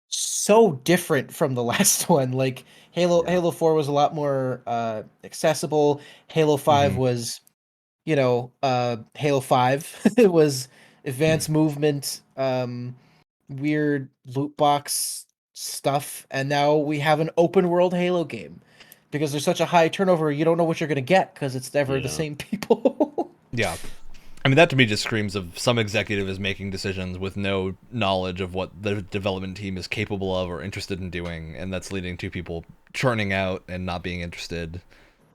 so different from the last one. Like Halo 4 was a lot more accessible. Halo 5 was, you know, Halo 5. It was advanced movement, weird loot box stuff, and now we have an open world Halo game. Because there's such a high turnover, you don't know what you're going to get, because it's never the same people. Yeah. I mean, that to me just screams of some executive is making decisions with no knowledge of what the development team is capable of or interested in doing, and that's leading to people churning out and not being interested.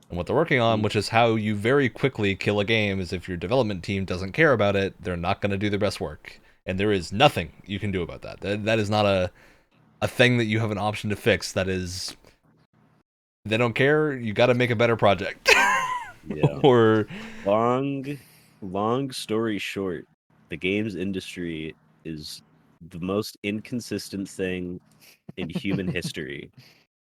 and what they're working on, which is how you very quickly kill a game. Is if your development team doesn't care about it, they're not going to do their best work, and there is nothing you can do about that. That is not a thing that you have an option to fix. That is, they don't care. You got to make a better project. Yeah. Or long story short, the games industry is the most inconsistent thing in human history.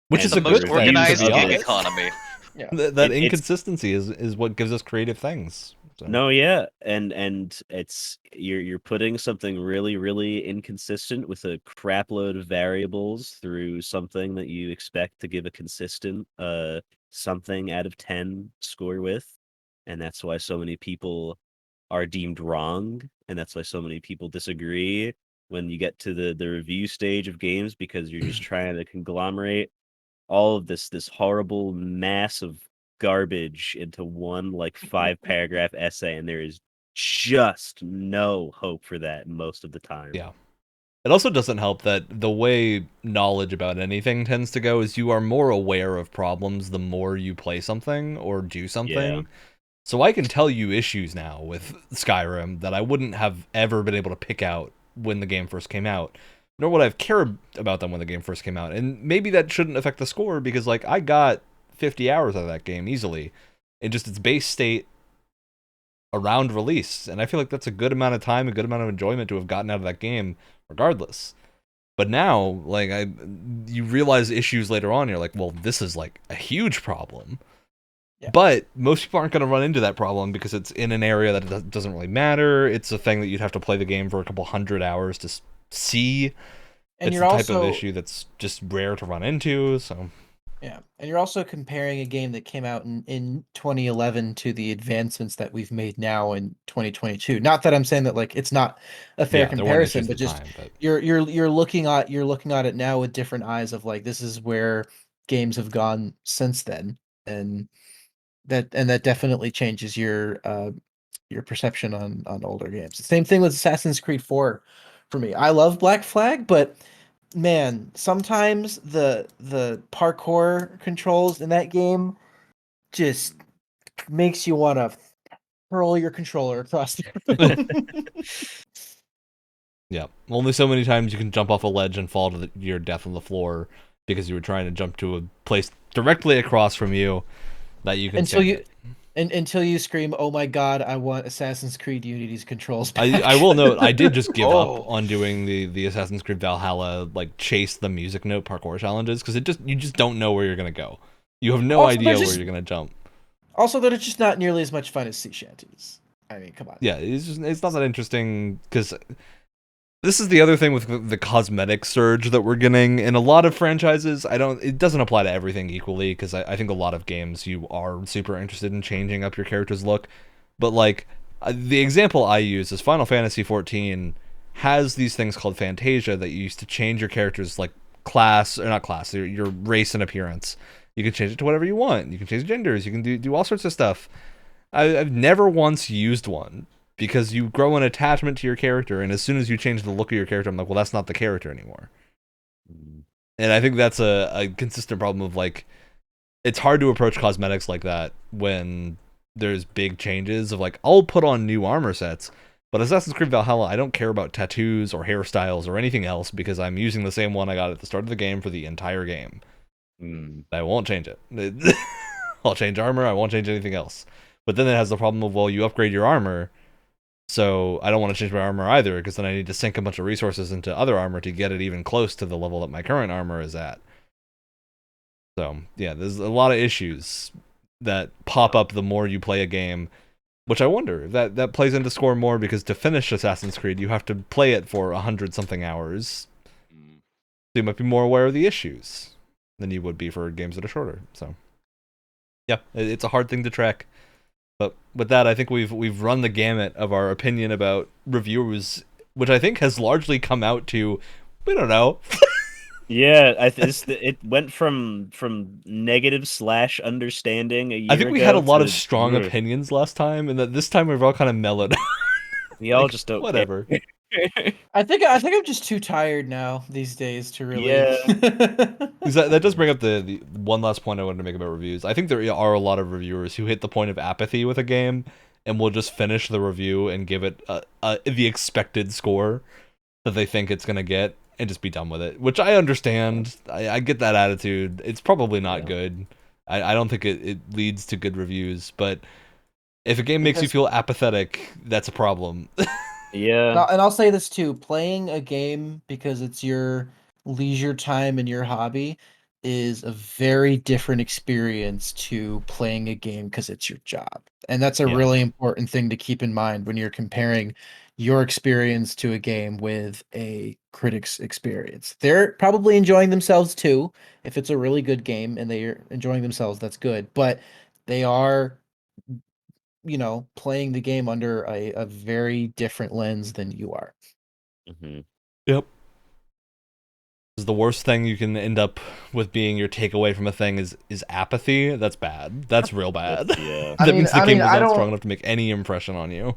Which is the a most good organized thing, gig economy. Yeah. That inconsistency is what gives us creative things. So. No, yeah, and it's you're putting something really, really inconsistent with a crap load of variables through something that you expect to give a consistent something out of 10 score with, and that's why so many people are deemed wrong, and that's why so many people disagree when you get to the review stage of games, because you're just trying to conglomerate all of this horrible mass of garbage into one like 5-paragraph essay, and there is just no hope for that most of the time. Yeah. It also doesn't help that the way knowledge about anything tends to go is you are more aware of problems the more you play something or do something. Yeah. So I can tell you issues now with Skyrim that I wouldn't have ever been able to pick out when the game first came out, nor would I have cared about them when the game first came out. And maybe that shouldn't affect the score, because like I got 50 hours out of that game easily in just its base state around release, and I feel like that's a good amount of time, a good amount of enjoyment to have gotten out of that game regardless. But now, like, you realize issues later on, you're like, well, this is like a huge problem. Yeah. But most people aren't going to run into that problem because it's in an area that doesn't really matter. It's a thing that you'd have to play the game for a couple hundred hours to see. And it's the type of issue that's just rare to run into, so... Yeah, and you're also comparing a game that came out in 2011 to the advancements that we've made now in 2022. Not that I'm saying that like it's not a fair comparison, but just you're looking at it now with different eyes of like, this is where games have gone since then, and that definitely changes your perception on older games. Same thing with Assassin's Creed 4 for me. I love Black Flag, but man, sometimes the parkour controls in that game just makes you want to hurl your controller across the room. Yeah, only so many times you can jump off a ledge and fall to your death on the floor because you were trying to jump to a place directly across from you that you can until you scream, "Oh my god, I want Assassin's Creed Unity's controls back." I will note, I did just give up on doing the Assassin's Creed Valhalla like chase the music note parkour challenges because you just don't know where you're gonna go. You have no idea where you're gonna jump. Also, that it's just not nearly as much fun as sea shanties. I mean, come on. Yeah, it's not that interesting because this is the other thing with the cosmetic surge that we're getting in a lot of franchises. It doesn't apply to everything equally, because I think a lot of games you are super interested in changing up your character's look. But like the example I use is Final Fantasy XIV has these things called Fantasia that you use to change your character's like your race and appearance. You can change it to whatever you want. You can change genders. You can do all sorts of stuff. I've never once used one, because you grow an attachment to your character, and as soon as you change the look of your character, I'm like, well, that's not the character anymore. And I think that's a consistent problem of, like, it's hard to approach cosmetics like that when there's big changes of, like, I'll put on new armor sets, but Assassin's Creed Valhalla, I don't care about tattoos or hairstyles or anything else, because I'm using the same one I got at the start of the game for the entire game. I won't change it. I'll change armor, I won't change anything else. But then it has the problem of, well, you upgrade your armor, so I don't want to change my armor either, because then I need to sink a bunch of resources into other armor to get it even close to the level that my current armor is at. So, yeah, there's a lot of issues that pop up the more you play a game, which I wonder if that plays into score more, because to finish Assassin's Creed, you have to play it for 100-something hours. So you might be more aware of the issues than you would be for games that are shorter. So, yeah, it's a hard thing to track. But with that, I think we've run the gamut of our opinion about reviews, which I think has largely come out to, we don't know. Yeah, it went from negative/understanding a year ago. I think we had a lot of strong opinions last time, and that this time we've all kind of mellowed. We all just don't whatever. care. I think I'm just too tired now these days to really. Yeah. That does bring up the one last point I wanted to make about reviews. I think there are a lot of reviewers who hit the point of apathy with a game and will just finish the review and give it the expected score that they think it's gonna get and just be done with it. Which I understand. I get that attitude. It's probably not good. I don't think it leads to good reviews, but if a game makes you feel apathetic, that's a problem. Yeah. And I'll say this too, playing a game because it's your leisure time and your hobby is a very different experience to playing a game because it's your job. And that's a really important thing to keep in mind when you're comparing your experience to a game with a critic's experience. They're probably enjoying themselves too. If it's a really good game and they're enjoying themselves, that's good. But they are playing the game under a very different lens than you are. Mm-hmm. Yep. The worst thing you can end up with being your takeaway from a thing is apathy. That's bad. That's real bad. Yeah. That means the game was not strong enough to make any impression on you.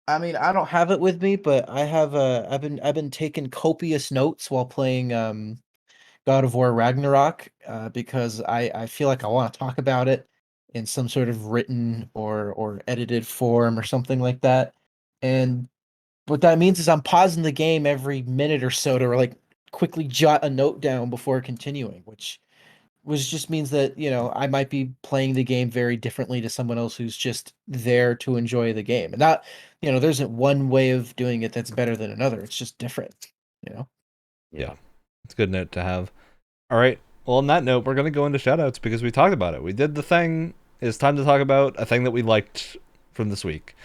I mean, I don't have it with me, but I have I've been taking copious notes while playing God of War Ragnarok because I feel like I want to talk about it in some sort of written or edited form or something like that. And what that means is I'm pausing the game every minute or so to like quickly jot a note down before continuing, which just means that, I might be playing the game very differently to someone else who's just there to enjoy the game. And not, there isn't one way of doing it that's better than another. It's just different, Yeah. It's a good note to have. All right. Well, on that note, we're going to go into shoutouts because we talked about it. We did the thing. It's time to talk about a thing that we liked from this week.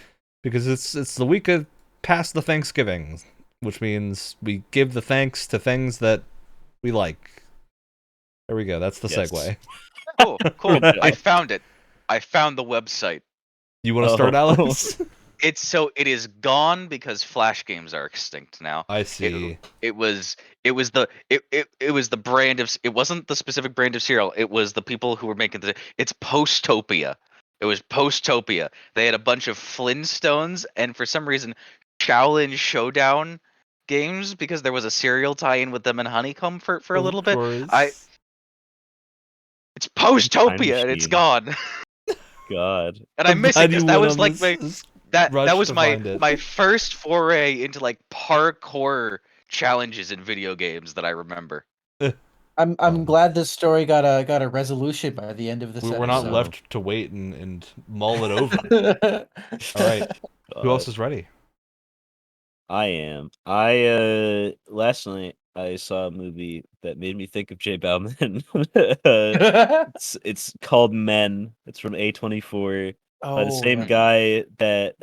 Because it's the week of past the Thanksgiving, which means we give the thanks to things that we like. There we go. That's the segue. Cool. I found it. I found the website. You want to start, Alex? It is gone because Flash games are extinct now. I see. It was the brand of, it wasn't the specific brand of cereal. It was the people who were making it's Postopia. It was Postopia. They had a bunch of Flintstones and for some reason Shaolin Showdown games because there was a cereal tie-in with them and Honeycomb for a little bit. It's Postopia and it's gone. God. And I miss it because that was like that was my first foray into like parkour challenges in video games that I remember. I'm glad this story got a resolution by the end of this episode. We're not left to wait and mull it over. All right. Who else is ready? I am. Last night I saw a movie that made me think of Jay Bauman. It's called Men. It's from A24 by the same guy that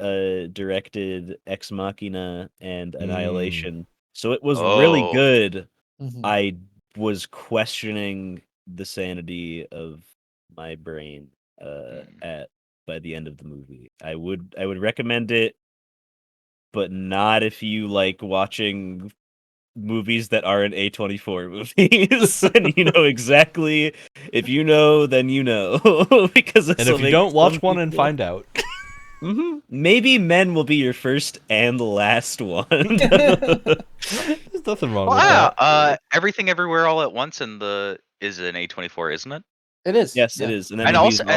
directed Ex Machina and Annihilation. So it was really good. Mm-hmm. I was questioning the sanity of my brain by the end of the movie. I would recommend it, but not if you like watching movies that aren't A24 movies. And you know exactly, if you know, then you know. Because and if you don't, watch one and find out. Mm-hmm. Maybe Men will be your first and last one. There's nothing wrong with that. Everything Everywhere All at Once is an A24, isn't it? It is. Yes, it is. And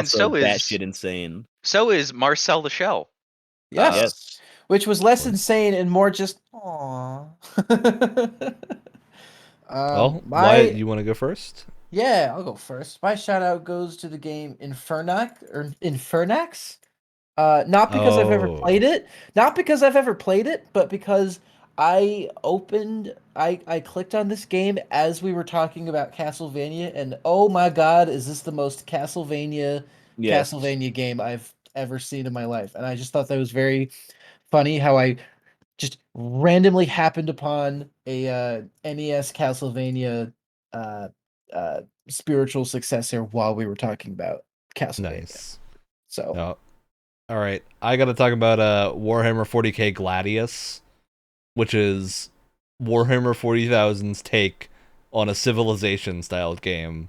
so batshit insane. So is Marcel the Shell. Yes. Which was less insane and more just aww. You want to go first? Yeah, I'll go first. My shout out goes to the game Infernax. Not because I've ever played it, but because I clicked on this game as we were talking about Castlevania, and oh my god, is this the most Castlevania game I've ever seen in my life? And I just thought that was very funny how I just randomly happened upon a NES Castlevania spiritual successor while we were talking about Castlevania. Nice. So, all right, I got to talk about Warhammer 40K Gladius, which is Warhammer 40,000's take on a Civilization-styled game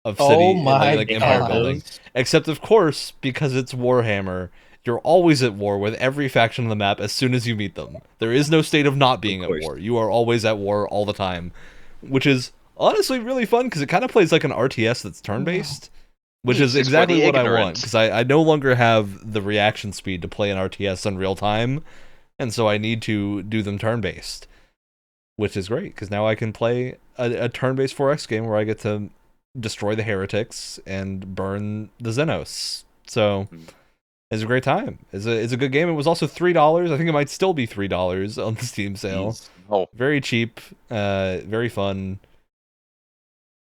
of city empire building. Except, of course, because it's Warhammer, You're always at war with every faction on the map as soon as you meet them. There is no state of not being at war. You are always at war all the time, which is honestly really fun because it kind of plays like an RTS that's turn-based, which is exactly what I want, because I no longer have the reaction speed to play an RTS in real time, and so I need to do them turn-based, which is great because now I can play a turn-based 4X game where I get to destroy the heretics and burn the Xenos. So it's a great time. It's a good game. It was also $3. I think it might still be $3 on the Steam sale. Oh, very cheap, very fun.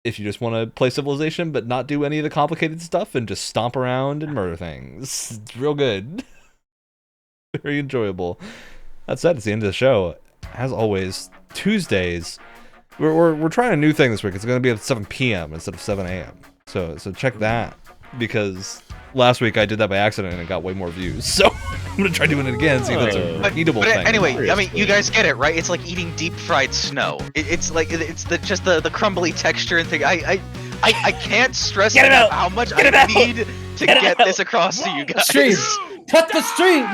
If you just want to play Civilization but not do any of the complicated stuff and just stomp around and murder things, it's real good. Very enjoyable. That said, it's the end of the show. As always, Tuesdays. We're trying a new thing this week. It's going to be at 7 p.m. instead of 7 a.m. So check that, because last week I did that by accident and it got way more views. So I'm going to try doing it again, see if it's a eatable thing. Anyway, I mean, you guys get it, right? It's like eating deep fried snow. It's like it's just the crumbly texture and thing. I can't stress enough how much I need to get this across to you guys. Cut the stream.